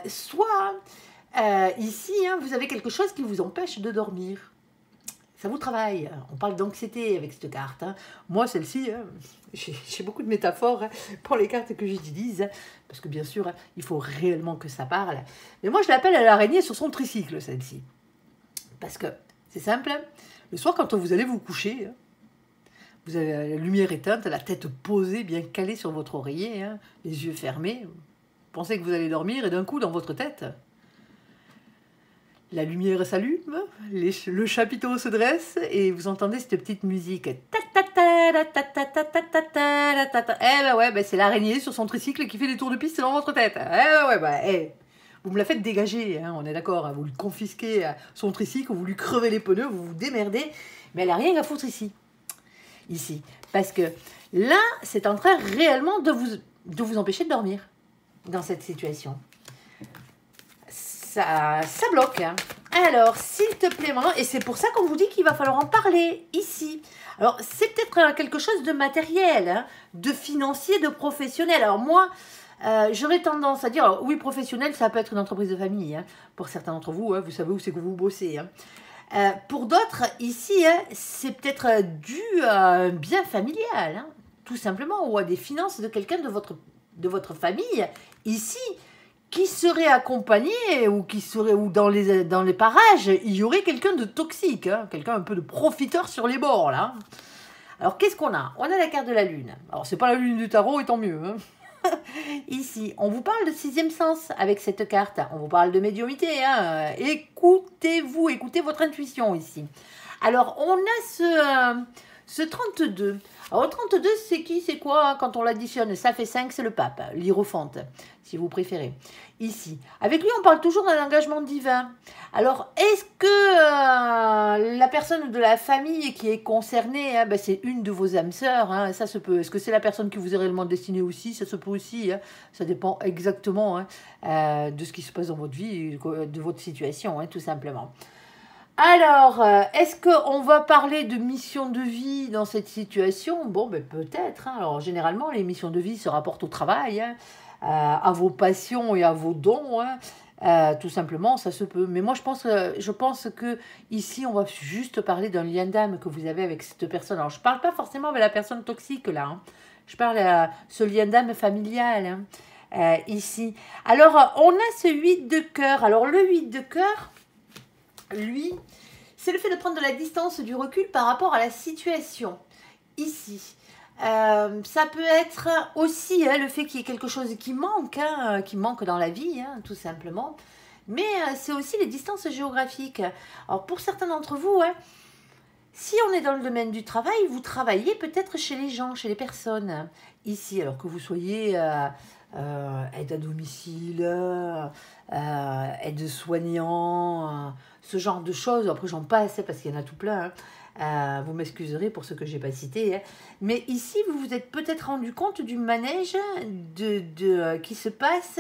Soit, ici, vous avez quelque chose qui vous empêche de dormir. Ça vous travaille. On parle d'anxiété avec cette carte. Moi, celle-ci, j'ai beaucoup de métaphores pour les cartes que j'utilise. Parce que bien sûr, il faut réellement que ça parle. Mais moi, je l'appelle l'araignée sur son tricycle, celle-ci. Parce que c'est simple. Le soir, quand vous allez vous coucher, vous avez la lumière éteinte, la tête posée, bien calée sur votre oreiller, les yeux fermés. Vous pensez que vous allez dormir et d'un coup, dans votre tête, la lumière s'allume, le chapiteau se dresse et vous entendez cette petite musique. Eh ben ouais, c'est l'araignée sur son tricycle qui fait des tours de piste dans votre tête. Vous me la faites dégager, on est d'accord. Vous lui confisquez son tricycle, vous lui crevez les pneus, vous vous démerdez. Mais elle n'a rien à foutre ici. Parce que là, c'est en train réellement de vous empêcher de dormir dans cette situation. Ça bloque. Alors, s'il te plaît, maintenant, et c'est pour ça qu'on vous dit qu'il va falloir en parler ici. Alors, c'est peut-être quelque chose de matériel, de financier, de professionnel. Alors moi, j'aurais tendance à dire, alors, oui, professionnel, ça peut être une entreprise de famille. Pour certains d'entre vous, vous savez où c'est que vous bossez. Pour d'autres, ici, c'est peut-être dû à un bien familial, tout simplement, ou à des finances de quelqu'un de votre famille, ici, qui serait accompagné ou dans les parages, il y aurait quelqu'un de toxique, quelqu'un un peu de profiteur sur les bords, là. Alors, qu'est-ce qu'on a? On a la carte de la lune. Alors, c'est pas la lune du tarot, et tant mieux. Ici, on vous parle de sixième sens avec cette carte. On vous parle de médiumnité. Écoutez-vous, écoutez votre intuition ici. Alors, on a ce 32. Alors, 32, c'est qui? C'est quoi? Quand on l'additionne, ça fait 5, c'est le pape, l'hiérophante, si vous préférez. Ici. Avec lui, on parle toujours d'un engagement divin. Alors, est-ce que la personne de la famille qui est concernée, c'est une de vos âmes sœurs, ça se peut. Est-ce que c'est la personne qui vous est réellement destinée aussi? Ça se peut aussi. Ça dépend exactement de ce qui se passe dans votre vie, de votre situation, tout simplement. Alors, est-ce qu'on va parler de mission de vie dans cette situation? Bon, peut-être. Alors, généralement, les missions de vie se rapportent au travail, à vos passions et à vos dons. Tout simplement, ça se peut. Mais moi, je pense que ici, on va juste parler d'un lien d'âme que vous avez avec cette personne. Alors, je ne parle pas forcément avec la personne toxique, là. Je parle à ce lien d'âme familial, ici. Alors, on a ce 8 de cœur. Alors, le 8 de cœur, lui, c'est le fait de prendre de la distance, du recul par rapport à la situation. Ici. Ça peut être aussi le fait qu'il y ait quelque chose qui manque dans la vie, tout simplement. Mais c'est aussi les distances géographiques. Alors, pour certains d'entre vous, si on est dans le domaine du travail, vous travaillez peut-être chez les gens, chez les personnes. Ici, alors que vous soyez aide à domicile, aide-soignant, ce genre de choses. Après, j'en passe parce qu'il y en a tout plein. Vous m'excuserez pour ce que je n'ai pas cité. Mais ici, vous vous êtes peut-être rendu compte du manège qui se passe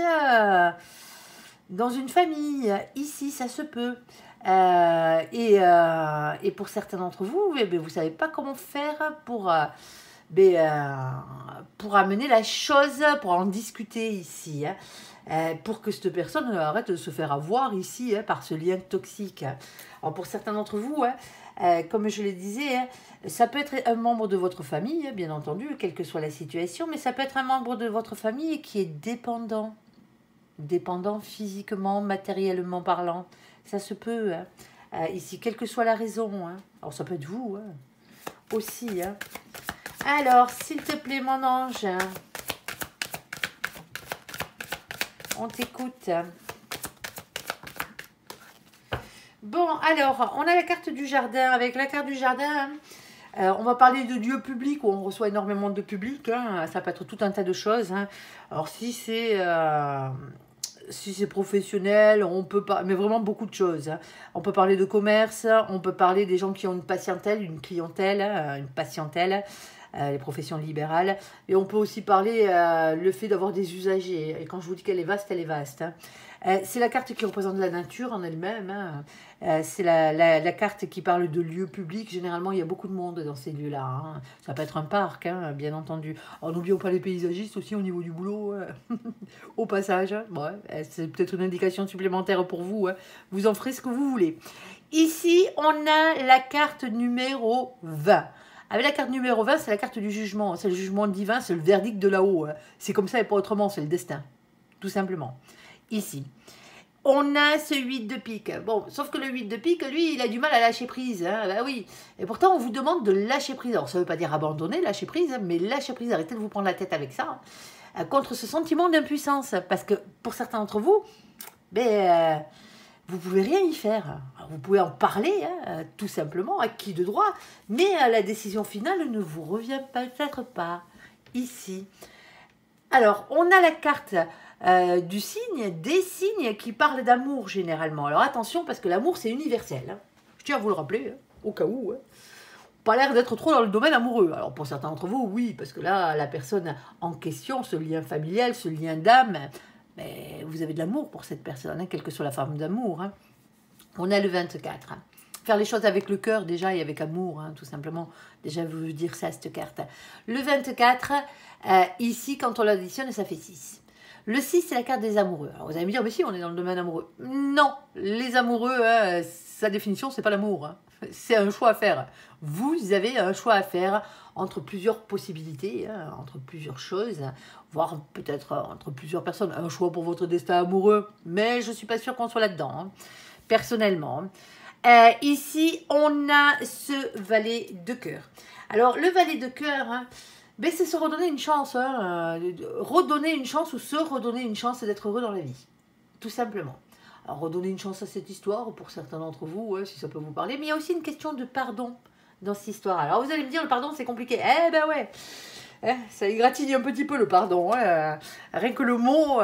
dans une famille. Ici, ça se peut. Et pour certains d'entre vous, vous ne savez pas comment faire pour amener la chose, pour en discuter ici. Pour que cette personne arrête de se faire avoir ici par ce lien toxique. Alors pour certains d'entre vous, comme je le disais, ça peut être un membre de votre famille, bien entendu, quelle que soit la situation, mais ça peut être un membre de votre famille qui est dépendant physiquement, matériellement parlant. Ça se peut, ici, quelle que soit la raison. Alors ça peut être vous aussi. Alors, s'il te plaît, mon ange, on t'écoute. Bon, alors, on a la carte du jardin. Avec la carte du jardin, On va parler de lieux publics où on reçoit énormément de public. Hein. Ça peut être tout un tas de choses. Hein. Alors si c'est professionnel, on peut pas, mais vraiment beaucoup de choses. Hein. On peut parler de commerce, on peut parler des gens qui ont une patientèle, une clientèle, une patientèle, les professions libérales. Et on peut aussi parler le fait d'avoir des usagers. Et quand je vous dis qu'elle est vaste, elle est vaste. Hein. C'est la carte qui représente la nature en elle-même. Hein. C'est la carte qui parle de lieux publics. Généralement, il y a beaucoup de monde dans ces lieux-là. Hein. Ça peut être un parc, hein, bien entendu. Alors, n'oublions pas les paysagistes aussi au niveau du boulot. Au passage. Hein. Ouais, c'est peut-être une indication supplémentaire pour vous. Hein. Vous en ferez ce que vous voulez. Ici, on a la carte numéro 20. Avec la carte numéro 20, c'est la carte du jugement. C'est le jugement divin, c'est le verdict de là-haut. Hein. C'est comme ça et pas autrement, c'est le destin. Tout simplement. Ici. On a ce 8 de pique. Bon, sauf que le 8 de pique, lui, il a du mal à lâcher prise. Hein, bah oui. Et pourtant, on vous demande de lâcher prise. Alors, ça ne veut pas dire abandonner, lâcher prise, hein, mais lâcher prise, arrêtez de vous prendre la tête avec ça. Hein, contre ce sentiment d'impuissance. Parce que pour certains d'entre vous, vous ne pouvez rien y faire. Alors, vous pouvez en parler, hein, tout simplement, à qui de droit, mais la décision finale ne vous revient peut-être pas ici. Alors, on a la carte du signe, des signes qui parlent d'amour généralement. Alors attention, parce que l'amour c'est universel. Hein. Je tiens à vous le rappeler, hein, au cas où. Hein. Pas l'air d'être trop dans le domaine amoureux. Alors pour certains d'entre vous, oui, parce que là, la personne en question, ce lien familial, ce lien d'âme, mais vous avez de l'amour pour cette personne, hein, quelle que soit la forme d'amour. Hein. On a le 24. Hein. Faire les choses avec le cœur déjà et avec amour, hein, tout simplement. Déjà, vous dire ça, cette carte. Le 24, ici, quand on l'additionne, ça fait 6. Le 6, c'est la carte des amoureux. Alors, vous allez me dire, mais si, on est dans le domaine amoureux. Non, les amoureux, hein, sa définition, c'est pas l'amour. Hein. C'est un choix à faire. Vous avez un choix à faire entre plusieurs possibilités, hein, entre plusieurs choses, voire peut-être entre plusieurs personnes. Un choix pour votre destin amoureux, mais je ne suis pas sûre qu'on soit là-dedans, hein, personnellement. Ici, on a ce valet de cœur. Alors, le valet de cœur... Hein, ben, c'est se redonner une chance, hein, redonner une chance ou se redonner une chance d'être heureux dans la vie, tout simplement. Alors, redonner une chance à cette histoire, pour certains d'entre vous, ouais, si ça peut vous parler, mais il y a aussi une question de pardon dans cette histoire. Alors, vous allez me dire, le pardon, c'est compliqué. Eh ben ouais, ça égratigne un petit peu le pardon, hein, rien que le mot.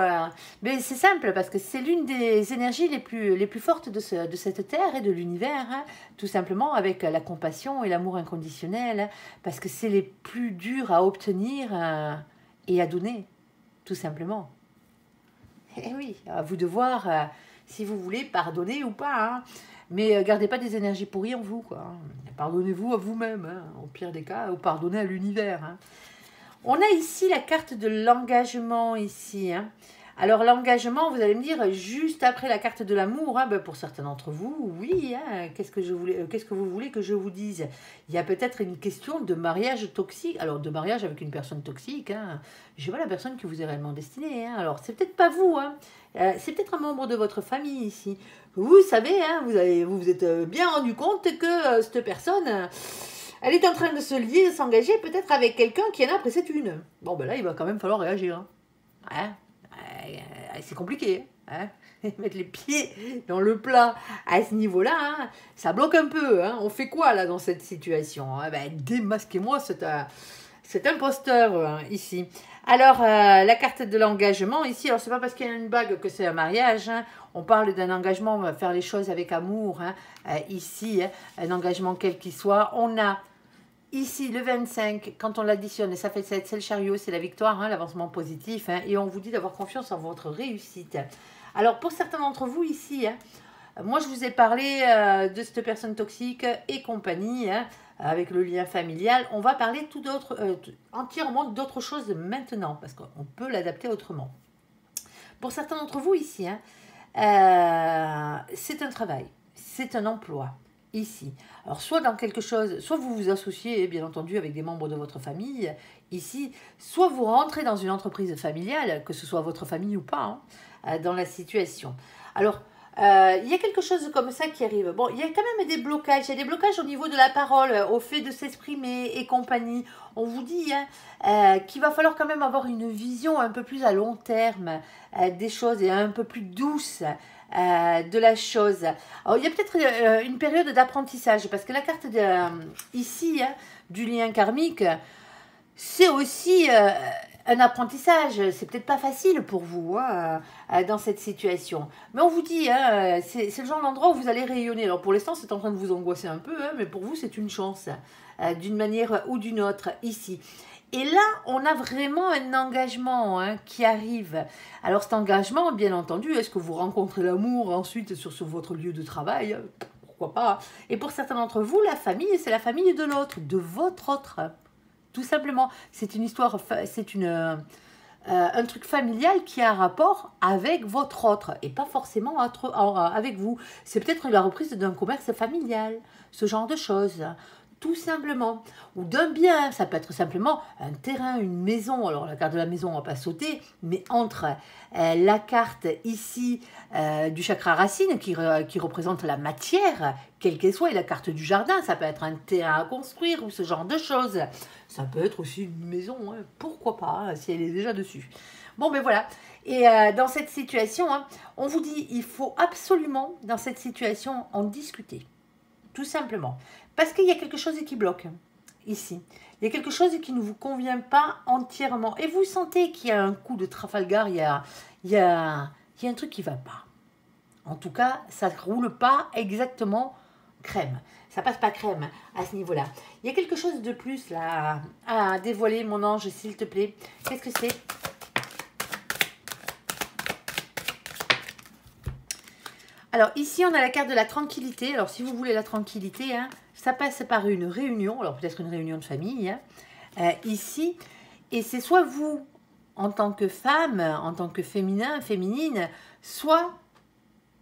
Mais c'est simple, parce que c'est l'une des énergies les plus fortes de cette terre et de l'univers, hein, tout simplement avec la compassion et l'amour inconditionnel, hein, parce que c'est les plus durs à obtenir et à donner, tout simplement. Et oui, à vous de voir si vous voulez pardonner ou pas, hein. Mais gardez pas des énergies pourries en vous, quoi. Hein. Pardonnez-vous à vous-même, hein, au pire des cas, ou pardonnez à l'univers, hein. On a ici la carte de l'engagement, ici. Hein. Alors, l'engagement, vous allez me dire, juste après la carte de l'amour, hein, ben, pour certains d'entre vous, oui, hein, qu'est-ce que vous voulez que je vous dise? Il y a peut-être une question de mariage toxique. Alors, de mariage avec une personne toxique, hein. Je vois la personne qui vous est réellement destinée. Hein. Alors, c'est peut-être pas vous, hein. C'est peut-être un membre de votre famille, ici. Vous savez, hein, vous vous êtes bien rendu compte que cette personne... elle est en train de se lier, de s'engager peut-être avec quelqu'un qui en a pressé une. Bon, ben là, il va quand même falloir réagir. Hein. C'est compliqué. Hein. Mettre les pieds dans le plat à ce niveau-là, hein, ça bloque un peu. Hein. On fait quoi, là, dans cette situation? Hein, ben, démasquez-moi cet imposteur, ici. Alors, la carte de l'engagement, ici, alors c'est pas parce qu'il y a une bague que c'est un mariage, hein. On parle d'un engagement, on va faire les choses avec amour, hein. Ici, hein, un engagement quel qu'il soit. On a ici le 25, quand on l'additionne, et ça fait 7, c'est le chariot, c'est la victoire, hein, l'avancement positif, hein, et on vous dit d'avoir confiance en votre réussite. Alors, pour certains d'entre vous ici, hein, moi je vous ai parlé de cette personne toxique et compagnie, hein, avec le lien familial. On va parler entièrement d'autres choses maintenant, parce qu'on peut l'adapter autrement. Pour certains d'entre vous ici, hein, c'est un travail, c'est un emploi, ici. Alors, soit dans quelque chose, soit vous vous associez, bien entendu, avec des membres de votre famille, ici, soit vous rentrez dans une entreprise familiale, que ce soit votre famille ou pas, hein, dans la situation. Alors, Il y a quelque chose comme ça qui arrive. Bon, il y a quand même des blocages. Il y a des blocages au niveau de la parole, au fait de s'exprimer et compagnie. On vous dit qu'il va falloir quand même avoir une vision un peu plus à long terme des choses et un peu plus douce de la chose. Alors, il y a peut-être une période d'apprentissage parce que la carte ici du lien karmique, c'est aussi un apprentissage. C'est peut-être pas facile pour vous dans cette situation. Mais on vous dit, c'est le genre d'endroit où vous allez rayonner. Alors pour l'instant, c'est en train de vous angoisser un peu, mais pour vous, c'est une chance, d'une manière ou d'une autre, ici. Et là, on a vraiment un engagement qui arrive. Alors cet engagement, bien entendu, est-ce que vous rencontrez l'amour ensuite sur votre lieu de travail? Pourquoi pas? Et pour certains d'entre vous, la famille, c'est la famille de l'autre, de votre autre. Tout simplement, c'est une histoire, c'est un truc familial qui a un rapport avec votre autre et pas forcément avec vous. C'est peut-être la reprise d'un commerce familial, ce genre de choses, tout simplement. Ou d'un bien, ça peut être simplement un terrain, une maison. Alors la carte de la maison, on va pas sauter, mais entre la carte ici du chakra racine qui représente la matière, quelle qu'elle soit, et la carte du jardin, ça peut être un terrain à construire ou ce genre de choses. Ça peut être aussi une maison, pourquoi pas, si elle est déjà dessus. Bon, ben voilà. Et dans cette situation, on vous dit, il faut absolument, dans cette situation, en discuter. Tout simplement. Parce qu'il y a quelque chose qui bloque, ici. Il y a quelque chose qui ne vous convient pas entièrement. Et vous sentez qu'il y a un coup de Trafalgar, il y a un truc qui ne va pas. En tout cas, ça ne roule pas exactement crème. Ça passe pas crème à ce niveau-là. Il y a quelque chose de plus là à dévoiler, mon ange, s'il te plaît. Qu'est-ce que c'est? Alors ici, on a la carte de la tranquillité. Alors si vous voulez la tranquillité, ça passe par une réunion. Alors peut-être une réunion de famille, ici. Et c'est soit vous, en tant que femme, en tant que féminin, féminine, soit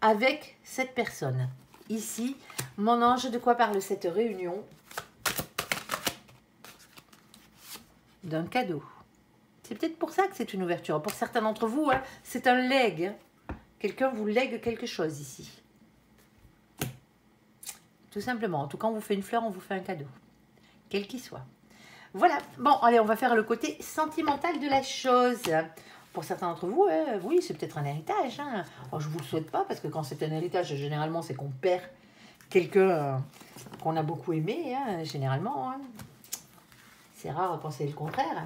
avec cette personne. Ici, mon ange, de quoi parle cette réunion? D'un cadeau. C'est peut-être pour ça que c'est une ouverture. Pour certains d'entre vous, c'est un legs. Quelqu'un vous lègue quelque chose ici. Tout simplement. En tout cas, on vous fait une fleur, on vous fait un cadeau. Quel qu'il soit. Voilà. Bon, allez, on va faire le côté sentimental de la chose. Pour certains d'entre vous, oui, c'est peut-être un héritage. Alors, je ne vous le souhaite pas, parce que quand c'est un héritage, généralement, c'est qu'on perd quelqu'un qu'on a beaucoup aimé, généralement. C'est rare de penser le contraire.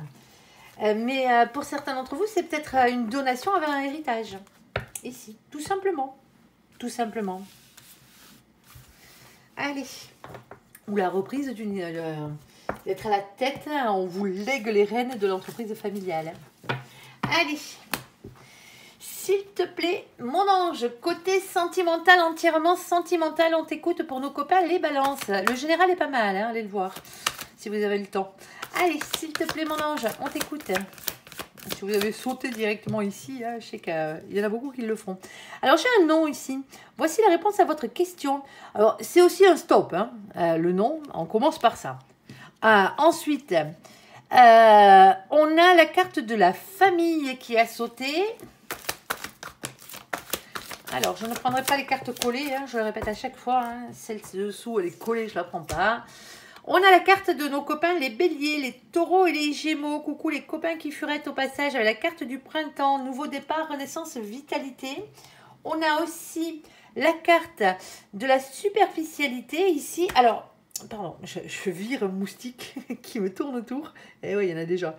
Mais pour certains d'entre vous, c'est peut-être une donation avec un héritage. Ici, tout simplement. Tout simplement. Allez. Ou la reprise d'être à la tête, on vous lègue les rênes de l'entreprise familiale. Allez, s'il te plaît, mon ange, côté sentimental, entièrement sentimental, on t'écoute pour nos copains, les balances. Le général est pas mal, allez le voir, si vous avez le temps. Allez, s'il te plaît, mon ange, on t'écoute. Si vous avez sauté directement ici, je sais qu'il y en a beaucoup qui le font. Alors, j'ai un nom ici. Voici la réponse à votre question. Alors, c'est aussi un stop, le nom, on commence par ça. Ensuite... on a la carte de la famille qui a sauté. Alors, je ne prendrai pas les cartes collées, je le répète à chaque fois. Celle dessous, elle est collée, je ne la prends pas. On a la carte de nos copains, les béliers, les taureaux et les gémeaux. Coucou les copains qui furettent au passage. Avec la carte du printemps, nouveau départ, renaissance, vitalité. On a aussi la carte de la superficialité ici. Alors... Pardon, je vire un moustique qui me tourne autour. Et oui, il y en a déjà.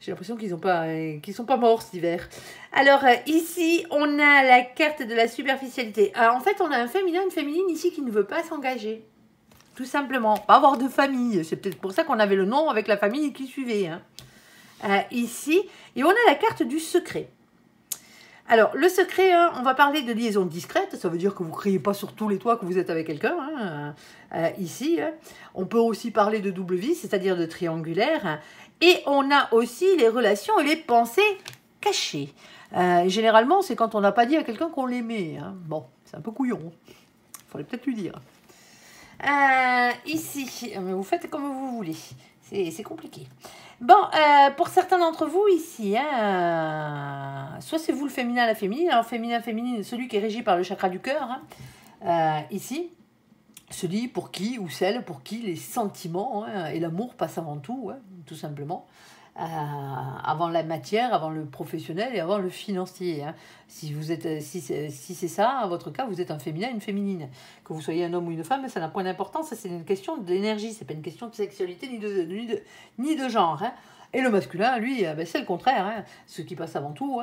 J'ai l'impression qu'ils sont pas morts cet hiver. Alors, ici, on a la carte de la superficialité. Alors, en fait, on a un féminin, une féminine ici qui ne veut pas s'engager. Tout simplement. Pas avoir de famille. C'est peut-être pour ça qu'on avait le nom avec la famille qui suivait. Ici. Et on a la carte du secret. Alors, le secret, on va parler de liaison discrète. Ça veut dire que vous ne criez pas sur tous les toits que vous êtes avec quelqu'un. Ici, on peut aussi parler de double vie, c'est-à-dire de triangulaire. Et on a aussi les relations et les pensées cachées. Généralement, c'est quand on n'a pas dit à quelqu'un qu'on l'aimait. Bon, c'est un peu couillon. Il faudrait peut-être lui dire. Ici, vous faites comme vous voulez. C'est compliqué. Bon, pour certains d'entre vous ici, soit c'est vous le féminin, la féminine. Alors féminin, féminine, celui qui est régi par le chakra du cœur, ici. Celui pour qui, ou celle pour qui les sentiments et l'amour passent avant tout, tout simplement. Avant la matière, avant le professionnel et avant le financier. Si c'est ça, à votre cas, vous êtes un féminin, une féminine. Que vous soyez un homme ou une femme, ça n'a point d'importance. C'est une question d'énergie, c'est pas une question de sexualité ni de genre. Et le masculin, lui, c'est le contraire. Ce qui passe avant tout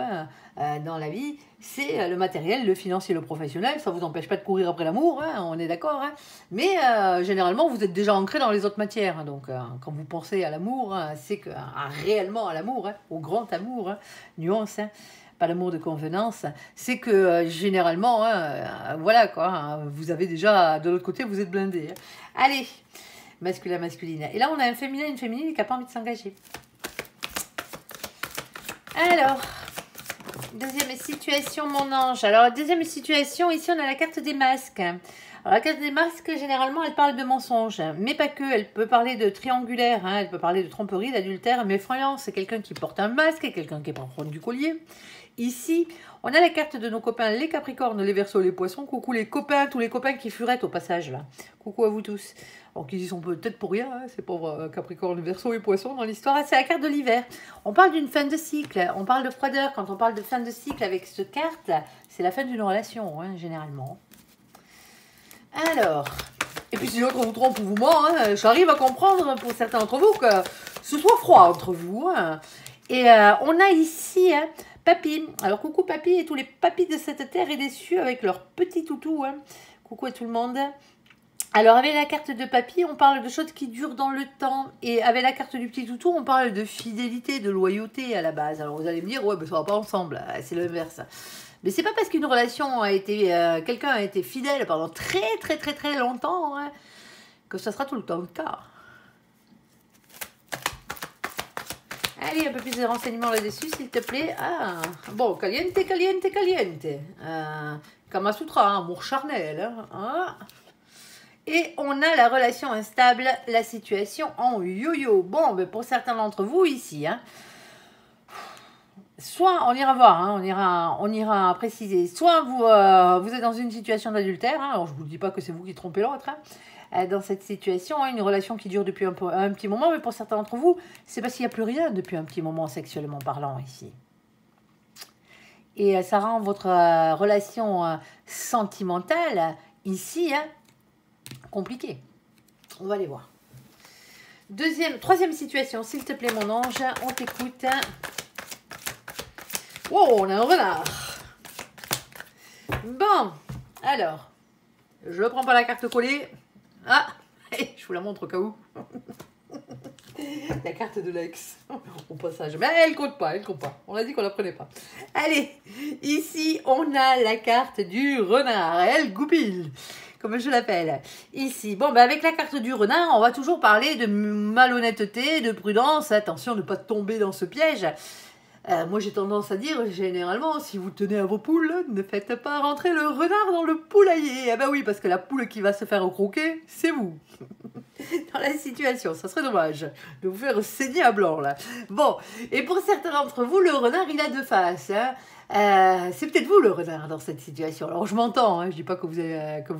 dans la vie, c'est le matériel, le financier, le professionnel. Ça ne vous empêche pas de courir après l'amour, on est d'accord. Mais généralement, vous êtes déjà ancré dans les autres matières. Donc, quand vous pensez à l'amour, c'est que réellement à l'amour, au grand amour, nuance, pas l'amour de convenance, c'est que généralement, voilà quoi, vous avez déjà, de l'autre côté, vous êtes blindé. Allez, masculin, masculine. Et là, on a un féminin, une féminine qui n'a pas envie de s'engager. Alors, deuxième situation, mon ange. Alors, deuxième situation, ici, on a la carte des masques. Alors, la carte des masques, généralement, elle parle de mensonges, mais pas que. Elle peut parler de triangulaire, elle peut parler de tromperie, d'adultère, mais effrayant. C'est quelqu'un qui porte un masque, quelqu'un qui prend du collier. Ici, on a la carte de nos copains, les Capricornes, les Verseaux, les Poissons. Coucou les copains, tous les copains qui furettent au passage, là. Coucou à vous tous. Alors qu'ils y sont peut-être pour rien, ces pauvres Capricornes, Verseaux et Poissons dans l'histoire. C'est la carte de l'hiver. On parle d'une fin de cycle, on parle de froideur. Quand on parle de fin de cycle avec cette carte, c'est la fin d'une relation, généralement. Alors, et puis si l'autre vous trompe ou vous ment, j'arrive à comprendre pour certains d'entre vous que ce soit froid entre vous. Et on a ici... Papy, alors coucou papy et tous les papys de cette terre et des cieux avec leurs petits toutous. Coucou à tout le monde. Alors avec la carte de papy, on parle de choses qui durent dans le temps. Et avec la carte du petit toutou, on parle de fidélité, de loyauté à la base. Alors vous allez me dire, ouais, ça va pas ensemble, c'est l'inverse. Mais c'est pas parce qu'une relation a été, quelqu'un a été fidèle pendant très longtemps que ça sera tout le temps le cas. Allez, un peu plus de renseignements là-dessus, s'il te plaît. Ah, bon, caliente. Kama Sutra, amour charnel. Et on a la relation instable, la situation en yo-yo. Bon, mais pour certains d'entre vous ici, soit, on ira voir, on ira préciser. Soit vous êtes dans une situation d'adultère, alors je ne vous dis pas que c'est vous qui trompez l'autre, dans cette situation, une relation qui dure depuis un petit moment, mais pour certains d'entre vous, c'est parce qu'il n'y a plus rien depuis un petit moment sexuellement parlant ici. Et ça rend votre relation sentimentale ici compliquée. On va aller voir. Troisième situation, s'il te plaît mon ange, on t'écoute. Wow, on a un renard. Bon, alors, je ne prends pas la carte collée. Ah, je vous la montre au cas où. La carte de l'ex, au passage. Mais elle compte pas, On a dit qu'on la prenait pas. Allez, ici, on a la carte du renard. Elle goupille, comme je l'appelle. Ici, bon, avec la carte du renard, on va toujours parler de malhonnêteté, de prudence. Attention de ne pas tomber dans ce piège. Moi, j'ai tendance à dire, généralement, si vous tenez à vos poules, ne faites pas rentrer le renard dans le poulailler. Ah bah oui, parce que la poule qui va se faire croquer, c'est vous. Dans la situation, ça serait dommage de vous faire saigner à blanc, là. Bon, et pour certains d'entre vous, le renard, il a deux faces. C'est peut-être vous, le renard, dans cette situation. Alors, je m'entends, je dis pas que vous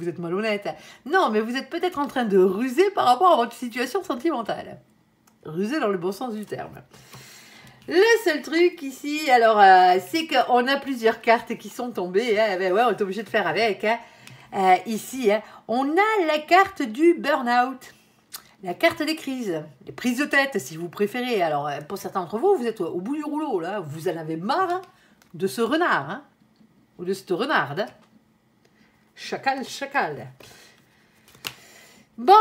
êtes malhonnête. Non, mais vous êtes peut-être en train de ruser par rapport à votre situation sentimentale. Ruser dans le bon sens du terme. Le seul truc ici, alors, c'est qu'on a plusieurs cartes qui sont tombées. Ouais, on est obligé de faire avec. Ici, on a la carte du burn-out. La carte des crises. Les prises de tête, si vous préférez. Alors, pour certains d'entre vous, vous êtes au bout du rouleau, là. Vous en avez marre de ce renard, ou de cette renarde. Chacal. Bon,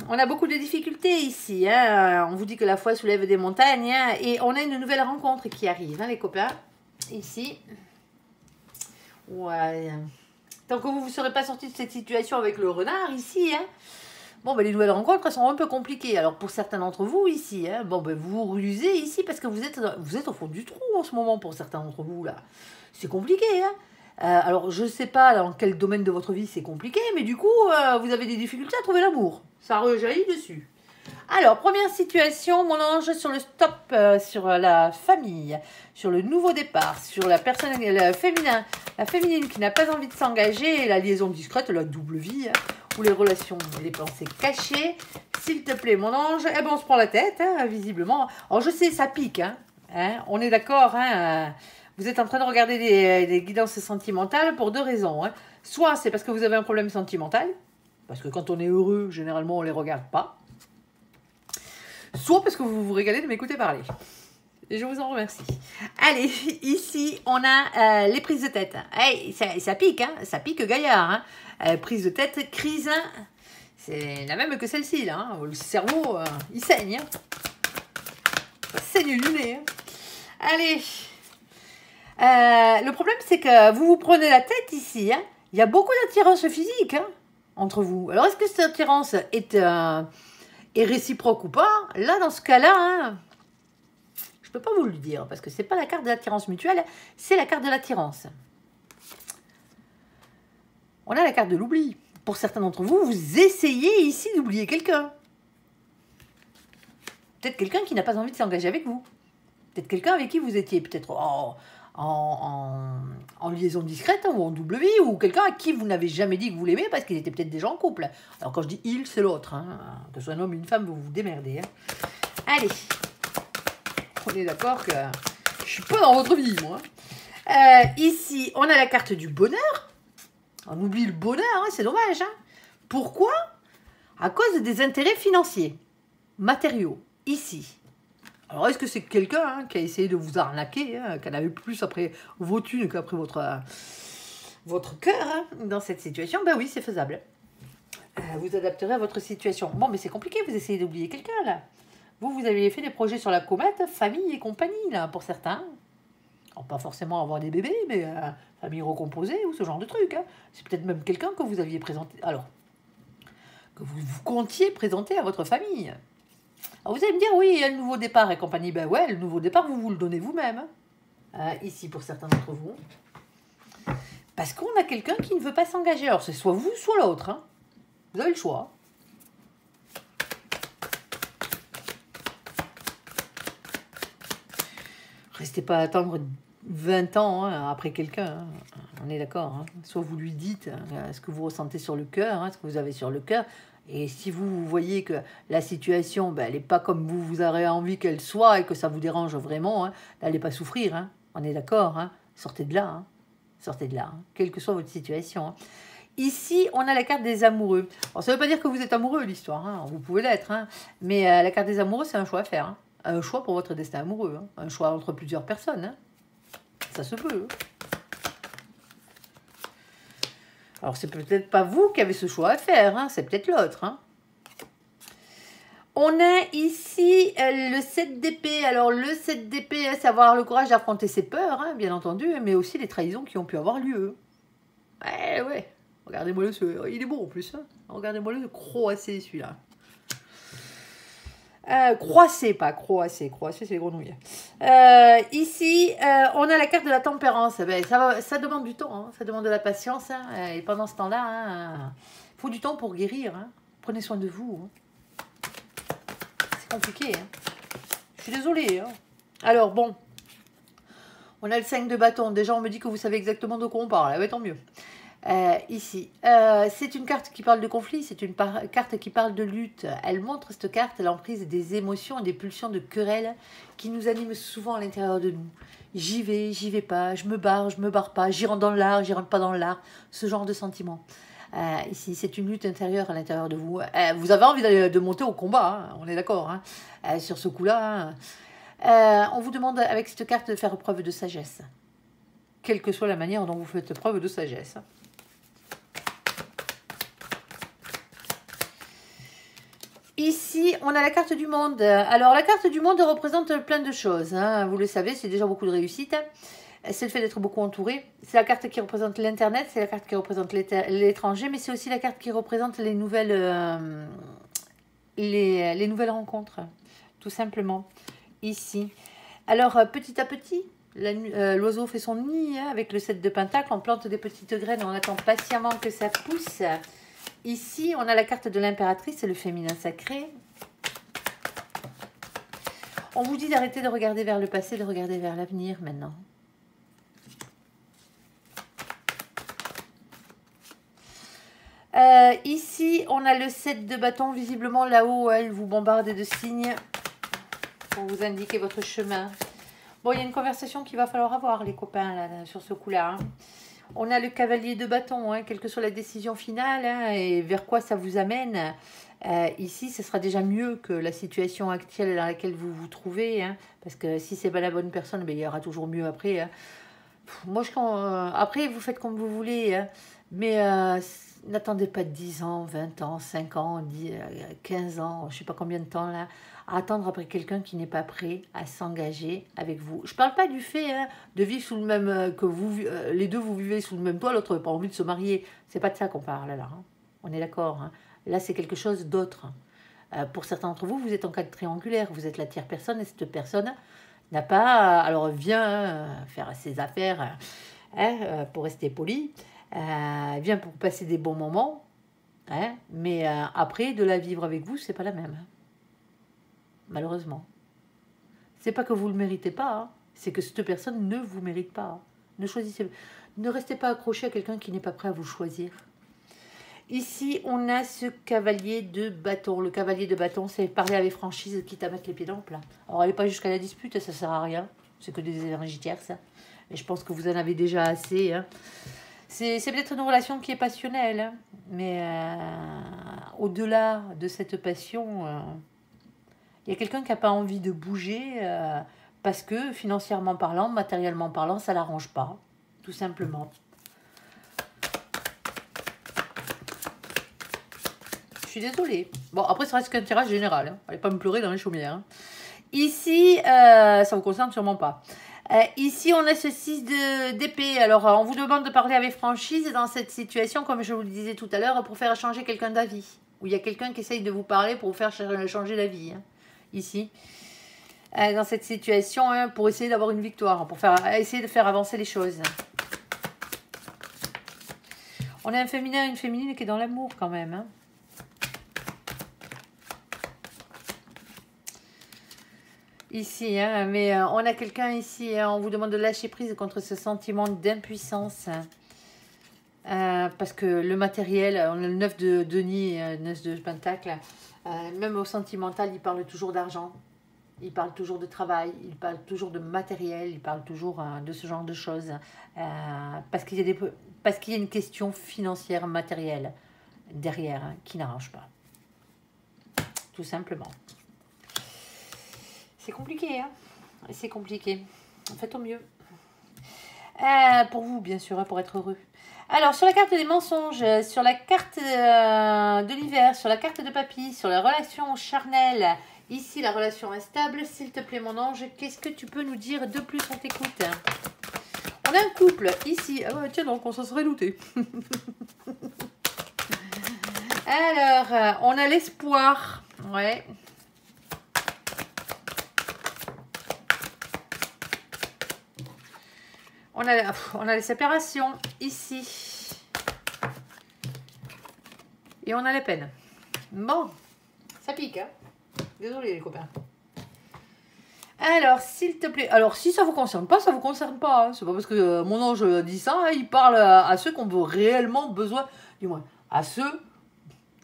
on a beaucoup de difficultés ici. On vous dit que la foi soulève des montagnes. Et on a une nouvelle rencontre qui arrive, les copains. Ici. Ouais. Tant que vous ne serez pas sortis de cette situation avec le renard, ici, bon, les nouvelles rencontres, elles sont un peu compliquées. Alors, pour certains d'entre vous, ici, bon, vous vous rusez ici parce que vous êtes au fond du trou en ce moment, pour certains d'entre vous, là. C'est compliqué, alors, je ne sais pas dans quel domaine de votre vie c'est compliqué, mais du coup, vous avez des difficultés à trouver l'amour. Ça rejaillit dessus. Alors, première situation, mon ange, sur le stop, sur la famille, sur le nouveau départ, sur la personne, la féminine qui n'a pas envie de s'engager, la liaison discrète, la double vie, hein, ou les relations, les pensées cachées. S'il te plaît, mon ange, eh ben, on se prend la tête, hein, visiblement. Alors, je sais, ça pique, hein, on est d'accord, hein, vous êtes en train de regarder des guidances sentimentales pour deux raisons. Hein. Soit c'est parce que vous avez un problème sentimental, parce que quand on est heureux, généralement, on ne les regarde pas. Soit parce que vous vous régalez de m'écouter parler. Et je vous en remercie. Allez, ici, on a les prises de tête. Hey, ça pique, hein, ça pique gaillard. Hein. Prise de tête, crise, hein. C'est la même que celle-ci, là. Hein. Le cerveau, il saigne. Hein. Ça saigne du nez. Hein. Allez. Le problème, c'est que vous vous prenez la tête ici. Hein. Il y a beaucoup d'attirance physique hein, entre vous. Alors, est-ce que cette attirance est réciproque ou pas? Là, dans ce cas-là, hein, je ne peux pas vous le dire, parce que ce n'est pas la carte de l'attirance mutuelle, c'est la carte de l'attirance. On a la carte de l'oubli. Pour certains d'entre vous, vous essayez ici d'oublier quelqu'un. Peut-être quelqu'un qui n'a pas envie de s'engager avec vous. Peut-être quelqu'un avec qui vous étiez peut-être en liaison discrète hein, ou en double vie, ou quelqu'un à qui vous n'avez jamais dit que vous l'aimez parce qu'il était peut-être déjà en couple. Alors quand je dis il, c'est l'autre. Hein. Que ce soit un homme ou une femme, vous vous démerdez. Hein. Allez, on est d'accord que je suis pas dans votre vie, moi. Ici, on a la carte du bonheur. On oublie le bonheur, hein, c'est dommage. Hein. Pourquoi? À cause des intérêts financiers, matériaux, ici. Alors, est-ce que c'est quelqu'un hein, qui a essayé de vous arnaquer, hein, qui en avait plus après vos thunes qu'après votre cœur hein, dans cette situation? Ben oui, c'est faisable. Vous adapterez à votre situation. Bon, mais c'est compliqué, vous essayez d'oublier quelqu'un, là. Vous aviez fait des projets sur la comète, famille et compagnie, là, pour certains. Alors, pas forcément avoir des bébés, mais famille recomposée ou ce genre de truc. Hein. C'est peut-être même quelqu'un que vous aviez présenté... Alors, que vous comptiez présenter à votre famille. Alors vous allez me dire, oui, il y a le nouveau départ et compagnie. Ben ouais, le nouveau départ, vous le donnez vous-même. Hein. Ici, pour certains d'entre vous. Parce qu'on a quelqu'un qui ne veut pas s'engager. Alors, c'est soit vous, soit l'autre. Hein. Vous avez le choix. Restez pas à attendre 20 ans hein, après quelqu'un. Hein. On est d'accord. Hein. Soit vous lui dites hein, ce que vous ressentez sur le cœur, hein, ce que vous avez sur le cœur. Et si vous voyez que la situation, ben, elle n'est pas comme vous aurez envie qu'elle soit et que ça vous dérange vraiment, hein, n'allez pas souffrir. Hein. On est d'accord. Hein. Sortez de là. Hein. Sortez de là, hein, quelle que soit votre situation. Hein. Ici, on a la carte des amoureux. Alors, ça ne veut pas dire que vous êtes amoureux, l'histoire. Hein. Vous pouvez l'être. Hein. Mais la carte des amoureux, c'est un choix à faire. Hein. Un choix pour votre destin amoureux. Hein. Un choix entre plusieurs personnes. Hein. Ça se peut. Hein. Alors, c'est peut-être pas vous qui avez ce choix à faire. Hein. C'est peut-être l'autre. Hein. On a ici le 7 d'épée. Alors, le 7 d'épée, c'est avoir le courage d'affronter ses peurs, hein, bien entendu, mais aussi les trahisons qui ont pu avoir lieu. Ouais. Regardez-moi le... Il est beau en plus. Hein. Regardez-moi le croissé, celui-là. Croissé, pas croissé. Croissé, c'est les grenouilles. Ici, on a la carte de la tempérance. Ben, ça demande du temps. Hein. Ça demande de la patience. Hein. Et pendant ce temps-là, hein, faut du temps pour guérir. Hein. Prenez soin de vous. Hein. Compliqué. Hein. Je suis désolée. Hein. Alors, bon. On a le 5 de bâton. Déjà, on me dit que vous savez exactement de quoi on parle. Ouais, tant mieux. Ici. C'est une carte qui parle de conflit. C'est une carte qui parle de lutte. Elle montre, cette carte, l'emprise des émotions et des pulsions de querelle qui nous animent souvent à l'intérieur de nous. J'y vais pas. Je me barre pas. J'y rentre dans l'art, j'y rentre pas dans l'art. Ce genre de sentiment. Ici, c'est une lutte intérieure à l'intérieur de vous. Vous avez envie de monter au combat, hein, on est d'accord. Hein, sur ce coup-là, hein. On vous demande avec cette carte de faire preuve de sagesse. Quelle que soit la manière dont vous faites preuve de sagesse. Ici, on a la carte du monde. Alors, la carte du monde représente plein de choses. Hein. Vous le savez, c'est déjà beaucoup de réussite. C'est le fait d'être beaucoup entouré. C'est la carte qui représente l'Internet, c'est la carte qui représente l'étranger, mais c'est aussi la carte qui représente les nouvelles rencontres, tout simplement, ici. Alors, petit à petit, l'oiseau fait son nid hein, avec le 7 de pentacle, on plante des petites graines, on attend patiemment que ça pousse. Ici, on a la carte de l'impératrice, c'est le féminin sacré. On vous dit d'arrêter de regarder vers le passé, de regarder vers l'avenir maintenant. Ici, on a le 7 de bâton. Visiblement, là-haut, elle vous bombarde de signes pour vous indiquer votre chemin. Bon, il y a une conversation qu'il va falloir avoir, les copains, là, sur ce coup-là. Hein. On a le cavalier de bâton, hein, quelle que soit la décision finale, hein, et vers quoi ça vous amène. Ici, ce sera déjà mieux que la situation actuelle dans laquelle vous vous trouvez. Hein, parce que si c'est pas la bonne personne, ben, il y aura toujours mieux après. Hein. Moi, après, vous faites comme vous voulez. Hein, mais n'attendez pas 10 ans, 20 ans, 5 ans, 15 ans, je ne sais pas combien de temps là, à attendre après quelqu'un qui n'est pas prêt à s'engager avec vous. Je ne parle pas du fait hein, de vivre sous le même... que vous, les deux, vous vivez sous le même toit, l'autre n'a pas envie de se marier. C'est pas de ça qu'on parle là. Hein. On est d'accord. Hein. Là, c'est quelque chose d'autre. Pour certains d'entre vous, vous êtes en cas de triangulaire. Vous êtes la tierce personne et cette personne n'a pas... alors, vient faire ses affaires pour rester poli. Vient pour passer des bons moments. Hein, mais après, de la vivre avec vous, c'est pas la même. Malheureusement. C'est pas que vous le méritez pas, hein, c'est que cette personne ne vous mérite pas. Hein. Ne restez pas accroché à quelqu'un qui n'est pas prêt à vous choisir. Ici, on a ce cavalier de bâton. Le cavalier de bâton, c'est parler avec franchise, quitte à mettre les pieds dans le plat. Alors, allez pas jusqu'à la dispute, ça sert à rien. C'est que des énergies tierces. Mais je pense que vous en avez déjà assez. Hein. C'est peut-être une relation qui est passionnelle, hein, mais au-delà de cette passion, il y a quelqu'un qui n'a pas envie de bouger parce que financièrement parlant, matériellement parlant, ça ne l'arrange pas, tout simplement. Je suis désolée. Bon, après, ça reste qu'un tirage général. Hein. Allez pas me pleurer dans les chaumières. Hein. Ici, ça ne vous concerne sûrement pas. Ici, on a ce 6 d'épée. Alors, on vous demande de parler avec franchise dans cette situation, comme je vous le disais tout à l'heure, pour faire changer quelqu'un d'avis. Où il y a quelqu'un qui essaye de vous parler pour vous faire changer d'avis. Hein. Ici. Dans cette situation, hein, pour essayer d'avoir une victoire, pour essayer de faire avancer les choses. On a un féminin et une féminine qui est dans l'amour quand même. Hein. Ici, hein, mais on a quelqu'un ici, hein, on vous demande de lâcher prise contre ce sentiment d'impuissance. Parce que le matériel, on a le 9 de denier, 9 de pentacle, même au sentimental, il parle toujours d'argent. Il parle toujours de travail, il parle toujours de matériel, il parle toujours de ce genre de choses. Parce qu'il y a une question financière, matérielle, derrière, hein, qui n'arrange pas. Tout simplement. C'est compliqué, hein. C'est compliqué. Faites au mieux. Pour vous, bien sûr, hein, pour être heureux. Alors, sur la carte des mensonges, sur la carte de l'hiver, sur la carte de papy, sur la relation charnelle, ici, la relation instable, s'il te plaît, mon ange, qu'est-ce que tu peux nous dire de plus? On t'écoute. On a un couple, ici. Ah ouais, tiens donc, on s'en serait douté. Alors, on a l'espoir. Ouais. On a les séparations, ici. Et on a les peines. Bon, ça pique, hein. Désolé, les copains. Alors, s'il te plaît... Alors, si ça vous concerne pas, ça vous concerne pas. Hein. C'est pas parce que mon ange dit ça, hein, il parle à ceux qui ont réellement besoin... Du moins, à ceux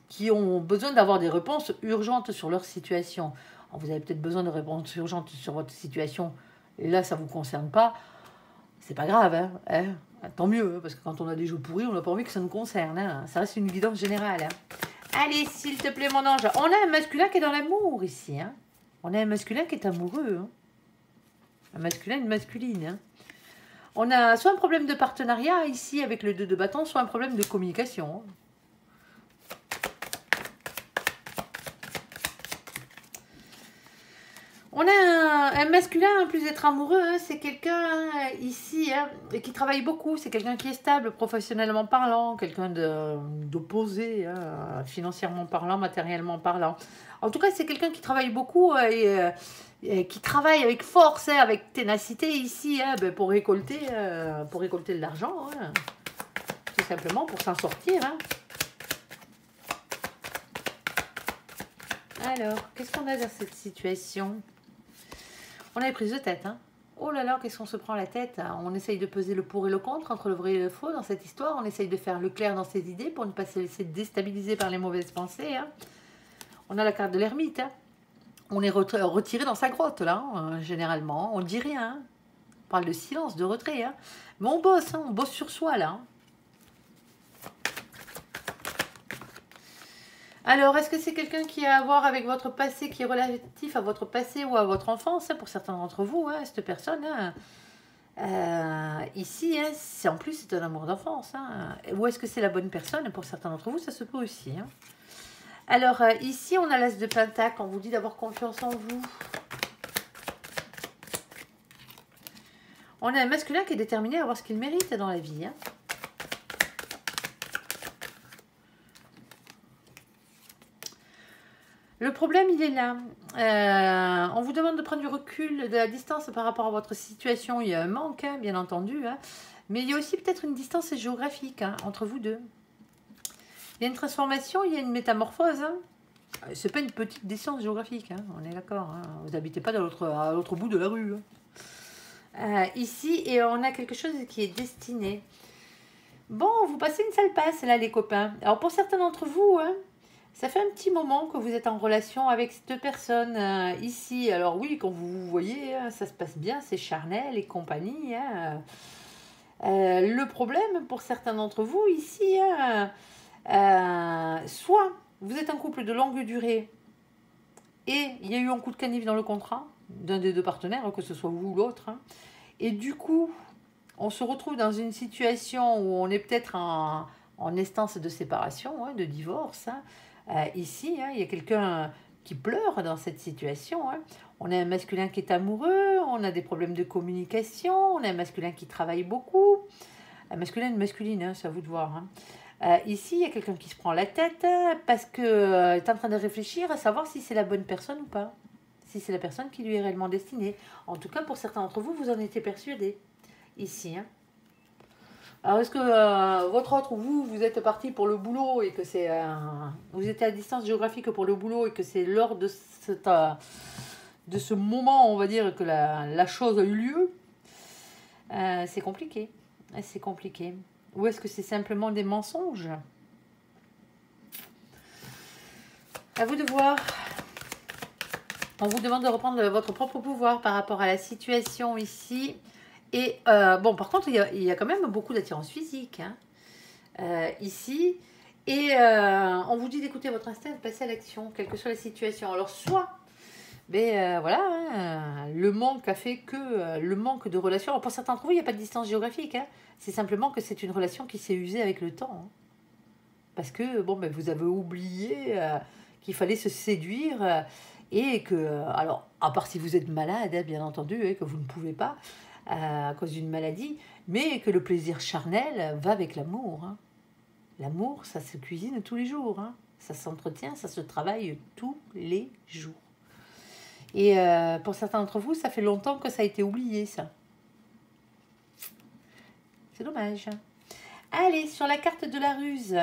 qui ont besoin d'avoir des réponses urgentes sur leur situation. Alors, vous avez peut-être besoin de réponses urgentes sur votre situation. Et là, ça vous concerne pas. C'est pas grave, hein. Tant mieux, parce que quand on a des jeux pourris, on n'a pas envie que ça nous concerne. Hein. Ça reste une guidance générale. Hein. Allez, s'il te plaît, mon ange. On a un masculin qui est dans l'amour ici. Hein. On a un masculin qui est amoureux. Hein. Un masculin, une masculine. Hein. On a soit un problème de partenariat ici avec le 2 de bâton, soit un problème de communication. Hein. On a un masculin, en plus d'être amoureux, hein, c'est quelqu'un ici hein, qui travaille beaucoup, c'est quelqu'un qui est stable, professionnellement parlant, quelqu'un d'opposé, hein, financièrement parlant, matériellement parlant. En tout cas, c'est quelqu'un qui travaille beaucoup et qui travaille avec force, hein, avec ténacité ici, hein, ben, pour récolter de l'argent, hein, tout simplement pour s'en sortir. Hein. Alors, qu'est-ce qu'on a dans cette situation ? On a les prises de tête, hein. Oh là là, qu'est-ce qu'on se prend la tête, hein. On essaye de peser le pour et le contre, entre le vrai et le faux dans cette histoire. On essaye de faire le clair dans ses idées pour ne pas se laisser déstabiliser par les mauvaises pensées, hein. On a la carte de l'ermite, hein. On est retiré dans sa grotte, là, hein, généralement. On ne dit rien, hein. On parle de silence, de retrait, hein. Mais on bosse, hein. On bosse sur soi, là, hein. Alors, est-ce que c'est quelqu'un qui a à voir avec votre passé, qui est relatif à votre passé ou à votre enfance, hein, pour certains d'entre vous, hein, cette personne, hein, ici, hein, en plus, c'est un amour d'enfance, hein. Ou est-ce que c'est la bonne personne? Pour certains d'entre vous, ça se peut aussi, hein. Alors, ici, on a l'as de pentacle. On vous dit d'avoir confiance en vous. On a un masculin qui est déterminé à avoir ce qu'il mérite dans la vie, hein. Le problème, il est là. On vous demande de prendre du recul, de la distance par rapport à votre situation. Il y a un manque, hein, bien entendu. Hein. Mais il y a aussi peut-être une distance géographique, hein, entre vous deux. Il y a une transformation, il y a une métamorphose. Hein. C'est pas une petite distance géographique, hein, on est d'accord. Hein. Vous n'habitez pas à l'autre bout de la rue. Hein. Ici, et on a quelque chose qui est destiné. Bon, vous passez une sale passe, là, les copains. Alors, pour certains d'entre vous... Hein, ça fait un petit moment que vous êtes en relation avec cette personne ici. Alors oui, quand vous voyez, ça se passe bien, c'est charnel et compagnie. Hein. Le problème pour certains d'entre vous ici, soit vous êtes un couple de longue durée et il y a eu un coup de canif dans le contrat d'un des deux partenaires, que ce soit vous ou l'autre. Hein, et du coup, on se retrouve dans une situation où on est peut-être en instance de séparation, hein, de divorce. Hein. Ici, hein, il y a quelqu'un qui pleure dans cette situation. Hein. On a un masculin qui est amoureux, on a des problèmes de communication, on a un masculin qui travaille beaucoup. Un masculin et une masculine, hein, c'est à vous de voir. Hein. Ici, il y a quelqu'un qui se prend la tête parce qu'il est en train de réfléchir à savoir si c'est la bonne personne ou pas. Si c'est la personne qui lui est réellement destinée. En tout cas, pour certains d'entre vous, vous en étiez persuadés. Ici, hein. Alors, est-ce que votre autre, vous êtes parti pour le boulot et que c'est... vous étiez à distance géographique pour le boulot et que c'est lors de ce moment, on va dire, que la chose a eu lieu? C'est compliqué. C'est compliqué. Ou est-ce que c'est simplement des mensonges? À vous de voir. On vous demande de reprendre votre propre pouvoir par rapport à la situation ici. Et bon, par contre, il y a quand même beaucoup d'attirance physique hein, ici. Et on vous dit d'écouter votre instinct et de passer à l'action, quelle que soit la situation. Alors, soit, voilà, hein, le manque a fait que le manque de relation. Alors, pour certains d'entre vous, il n'y a pas de distance géographique. Hein, c'est simplement que c'est une relation qui s'est usée avec le temps. Hein, parce que, bon, vous avez oublié qu'il fallait se séduire et que, alors, à part si vous êtes malade, hein, bien entendu, et que vous ne pouvez pas, à cause d'une maladie, mais que le plaisir charnel va avec l'amour. Hein. L'amour, ça se cuisine tous les jours. Hein. Ça s'entretient, ça se travaille tous les jours. Et pour certains d'entre vous, ça fait longtemps que ça a été oublié, ça. C'est dommage. Allez, sur la carte de la ruse,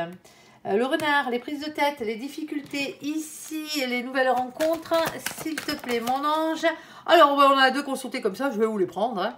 le renard, les prises de tête, les difficultés ici, les nouvelles rencontres, s'il te plaît, mon ange. Alors, on a deux consultés comme ça, je vais vous les prendre. Hein.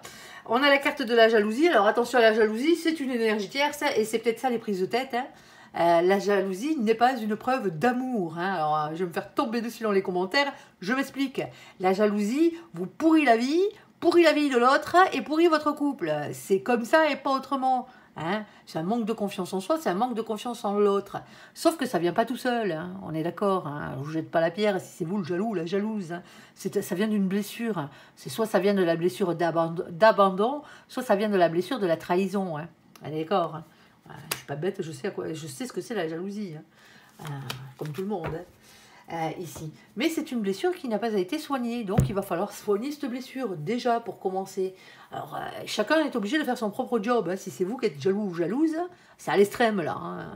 On a la carte de la jalousie. Alors, attention à la jalousie, c'est une énergie tierce, et c'est peut-être ça les prises de tête. Hein. La jalousie n'est pas une preuve d'amour. Hein. Alors, je vais me faire tomber dessus dans les commentaires. Je m'explique. La jalousie vous pourrit la vie de l'autre et pourrit votre couple. C'est comme ça et pas autrement. Hein, c'est un manque de confiance en soi, c'est un manque de confiance en l'autre. Sauf que ça vient pas tout seul, hein, on est d'accord. Hein, je vous jette pas la pierre si c'est vous le jaloux ou la jalouse. Hein, ça vient d'une blessure. C'est soit ça vient de la blessure d'abandon, soit ça vient de la blessure de la trahison. Hein, on est d'accord. Hein. Je suis pas bête, je sais ce que c'est la jalousie. Hein, comme tout le monde. Hein. Ici. Mais c'est une blessure qui n'a pas été soignée, donc il va falloir soigner cette blessure, déjà pour commencer. Alors, chacun est obligé de faire son propre job, hein. Si c'est vous qui êtes jaloux ou jalouse, c'est à l'extrême là, hein.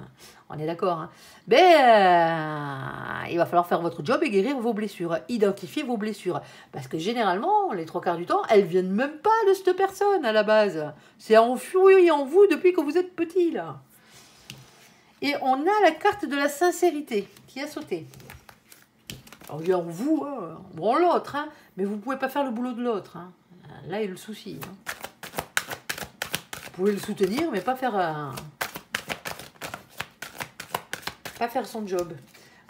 On est d'accord. Hein. Mais il va falloir faire votre job et guérir vos blessures, identifier vos blessures, parce que généralement, les 3/4 du temps, elles viennent même pas de cette personne à la base. C'est enfoui en vous depuis que vous êtes petit là. Et on a la carte de la sincérité qui a sauté. Alors, il y a en vous, hein, ou en l'autre, hein, Mais vous ne pouvez pas faire le boulot de l'autre. Hein. Là est le souci. Hein. Vous pouvez le soutenir, mais pas faire son job.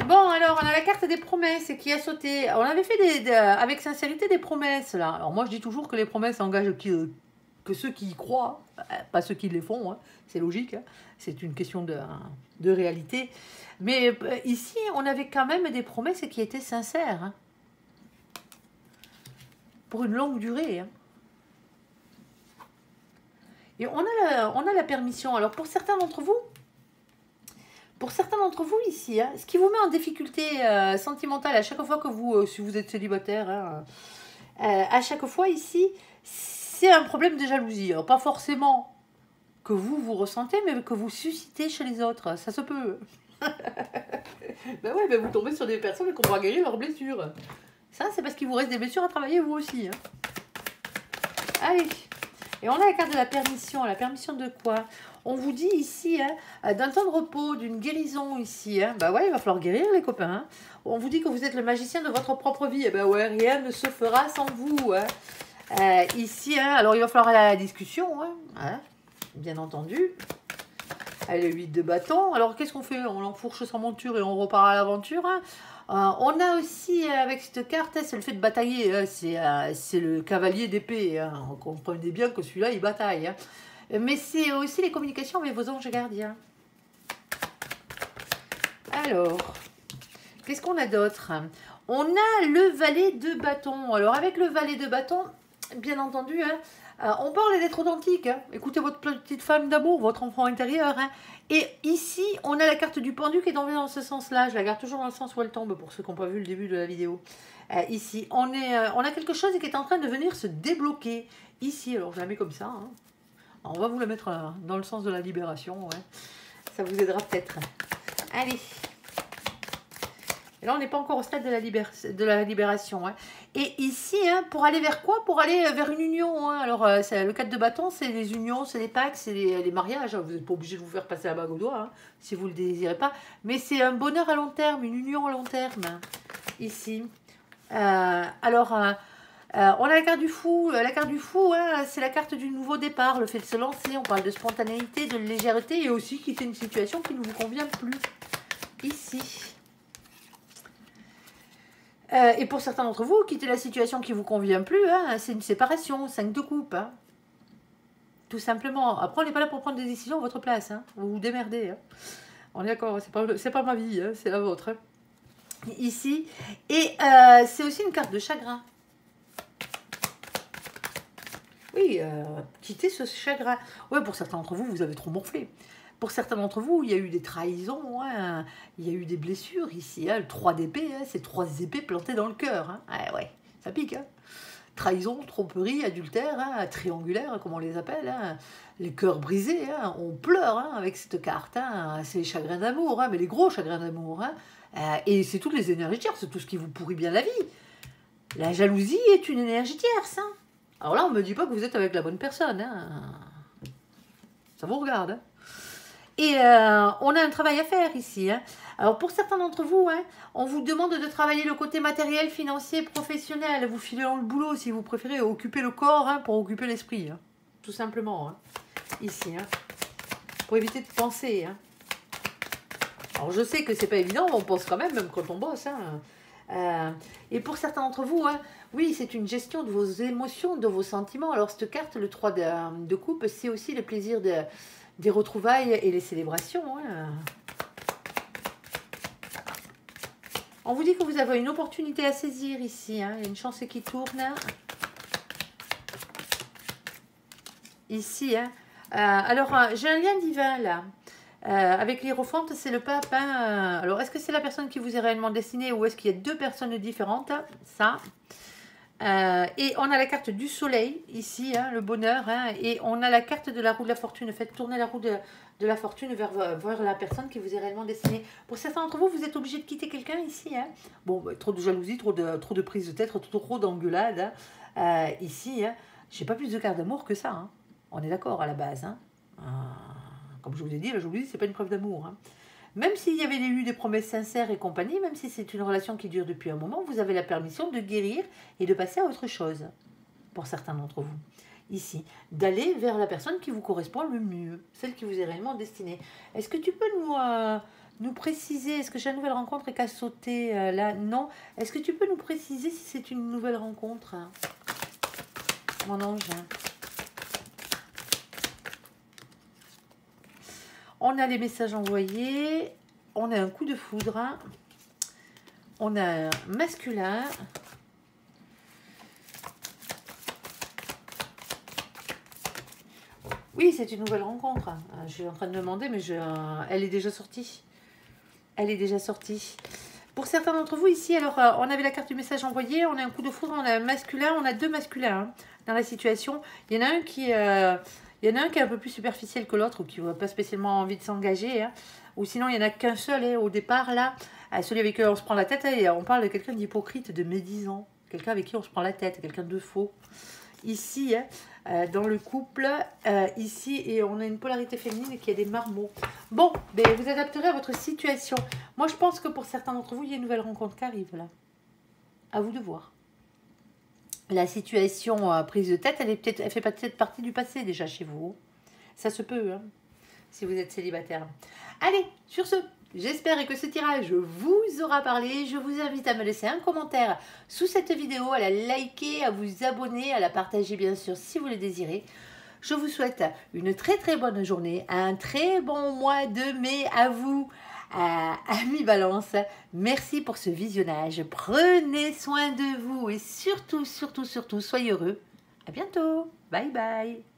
Bon, alors, on a la carte des promesses qui a sauté. On avait fait avec sincérité des promesses, là. Alors, moi, je dis toujours que les promesses engagent que ceux qui y croient, pas ceux qui les font. Hein. C'est logique. Hein. C'est une question de réalité. Mais ici, on avait quand même des promesses qui étaient sincères. Hein. Pour une longue durée. Hein. Et on a la permission. Alors, pour certains d'entre vous ici, hein, ce qui vous met en difficulté sentimentale à chaque fois que si vous êtes célibataire, hein, à chaque fois ici, c'est un problème de jalousie. Alors, pas forcément que vous ressentez, mais que vous suscitez chez les autres. Ça se peut. Ben ouais, ben vous tombez sur des personnes qui vont guérir leurs blessures. Ça, c'est parce qu'il vous reste des blessures à travailler vous aussi. Hein. Allez. Et on a la carte de la permission. La permission de quoi? On vous dit ici, hein, d'un temps de repos, d'une guérison ici. Hein. Bah ouais, il va falloir guérir les copains. Hein. On vous dit que vous êtes le magicien de votre propre vie. Et ben ouais, rien ne se fera sans vous. Hein. Ici, hein, alors il va falloir aller à la discussion. Hein, bien entendu. Allez, le 8 de bâton. Alors qu'est-ce qu'on fait? On l'enfourche sans monture et on repart à l'aventure. Hein. On a aussi, avec cette carte, c'est le fait de batailler. Hein. C'est le cavalier d'épée. Hein. On comprenez bien que celui-là, il bataille. Hein. Mais c'est aussi les communications avec vos anges gardiens. Alors, qu'est-ce qu'on a d'autre? On a le valet de bâton. Alors, avec le valet de bâton, bien entendu, hein, on parle d'être authentique. Hein. Écoutez votre petite femme d'amour, votre enfant intérieur. Hein. Et ici, on a la carte du pendu qui est tombée dans ce sens-là. Je la garde toujours dans le sens où elle tombe, pour ceux qui n'ont pas vu le début de la vidéo. Ici, on a quelque chose qui est en train de venir se débloquer. Ici, alors je la mets comme ça. Hein. On va vous la mettre dans le sens de la libération. Ouais. Ça vous aidera peut-être. Allez. Et là, on n'est pas encore au stade de la libération. Hein. Et ici, hein, pour aller vers quoi? Pour aller vers une union. Hein. Alors, le 4 de bâton, c'est les unions, c'est les pactes, c'est les mariages. Vous n'êtes pas obligé de vous faire passer la bague au doigt, hein, si vous ne le désirez pas. Mais c'est un bonheur à long terme, une union à long terme. Hein, ici. On a la carte du fou. La carte du fou, hein, c'est la carte du nouveau départ, le fait de se lancer. On parle de spontanéité, de légèreté et aussi quitter une situation qui ne vous convient plus. Ici. Et pour certains d'entre vous, quitter la situation qui ne vous convient plus, hein, c'est une séparation, 5 de coupe. Hein. Tout simplement. Après, on n'est pas là pour prendre des décisions à votre place. Hein. Vous vous démerdez. Hein. On est d'accord, c'est pas ma vie, hein, c'est la vôtre. Hein. Ici. Et c'est aussi une carte de chagrin. Oui, quitter ce chagrin. Oui, pour certains d'entre vous, vous avez trop morflé. Pour certains d'entre vous, il y a eu des trahisons, hein, il y a eu des blessures ici. Hein, le 3 d'épée, hein, c'est 3 épées plantées dans le cœur. Hein. Ouais, ça pique. Hein. Trahison, tromperie, adultère, hein, triangulaire, comme on les appelle. Hein. Les cœurs brisés, hein, on pleure hein, avec cette carte. Hein. C'est les chagrins d'amour, hein, mais les gros chagrins d'amour. Hein. Et c'est toutes les énergies tierces, c'est tout ce qui vous pourrit bien la vie. La jalousie est une énergie tierce. Hein. Alors là, on ne me dit pas que vous êtes avec la bonne personne. Hein. Ça vous regarde. Hein. Et on a un travail à faire ici. Hein. Alors pour certains d'entre vous, hein, on vous demande de travailler le côté matériel, financier, professionnel. Vous filez dans le boulot si vous préférez occuper le corps hein, pour occuper l'esprit. Hein. Tout simplement. Hein. Ici. Hein. Pour éviter de penser. Hein. Alors je sais que c'est pas évident, on pense quand même quand on bosse. Hein. Et pour certains d'entre vous, hein, oui, c'est une gestion de vos émotions, de vos sentiments. Alors cette carte, le 3 de coupe, c'est aussi le plaisir des retrouvailles et les célébrations. Hein. On vous dit que vous avez une opportunité à saisir ici. Hein. Il y a une chance qui tourne. Hein. Ici. Hein. J'ai un lien divin là. Avec l'hiérophante, c'est le pape. Hein. Alors, est-ce que c'est la personne qui vous est réellement destinée ou est-ce qu'il y a 2 personnes différentes? Ça. Et on a la carte du soleil, ici, hein, le bonheur. Hein, et on a la carte de la roue de la fortune. Faites tourner la roue de la fortune vers la personne qui vous est réellement destinée. Pour certains d'entre vous, vous êtes obligé de quitter quelqu'un ici. Hein. Bon, bah, trop de jalousie, trop de prise de tête, trop d'engueulade. Hein. Ici, hein, j'ai pas plus de cartes d'amour que ça. Hein. On est d'accord à la base. Hein. Comme je vous ai dit, la jalousie, c'est pas une preuve d'amour. Hein. Même s'il y avait eu des promesses sincères et compagnie, même si c'est une relation qui dure depuis un moment, vous avez la permission de guérir et de passer à autre chose, pour certains d'entre vous. Ici, d'aller vers la personne qui vous correspond le mieux, celle qui vous est réellement destinée. Est-ce que tu peux nous préciser, est-ce que j'ai une nouvelle rencontre et qu'à sauter là? Non. Est-ce que tu peux nous préciser si c'est une nouvelle rencontre, hein, mon ange? On a les messages envoyés, on a un coup de foudre, hein, on a un masculin, oui, c'est une nouvelle rencontre. Je suis en train de me demander, mais elle est déjà sortie. Elle est déjà sortie. Pour certains d'entre vous ici, alors on avait la carte du message envoyé, on a un coup de foudre, on a un masculin, on a deux masculins hein, dans la situation. Il y en a un qui est un peu plus superficiel que l'autre, ou qui n'a pas spécialement envie de s'engager. Hein. Ou sinon, il n'y en a qu'un seul hein, au départ, là. Celui avec qui on se prend la tête, hein, on parle de quelqu'un d'hypocrite, de médisant. Quelqu'un avec qui on se prend la tête, quelqu'un de faux. Ici, hein, dans le couple, ici, et on a une polarité féminine qui a des marmots. Bon, ben, vous adapterez à votre situation. Moi, je pense que pour certains d'entre vous, il y a une nouvelle rencontre qui arrive, là. À vous de voir. La situation prise de tête, elle fait peut-être partie du passé déjà chez vous. Ça se peut, hein, si vous êtes célibataire. Allez, sur ce, j'espère que ce tirage vous aura parlé. Je vous invite à me laisser un commentaire sous cette vidéo, à la liker, à vous abonner, à la partager bien sûr si vous le désirez. Je vous souhaite une très très bonne journée, un très bon mois de mai à vous. Amis Balance, merci pour ce visionnage. Prenez soin de vous et surtout, surtout, surtout, soyez heureux. À bientôt. Bye bye.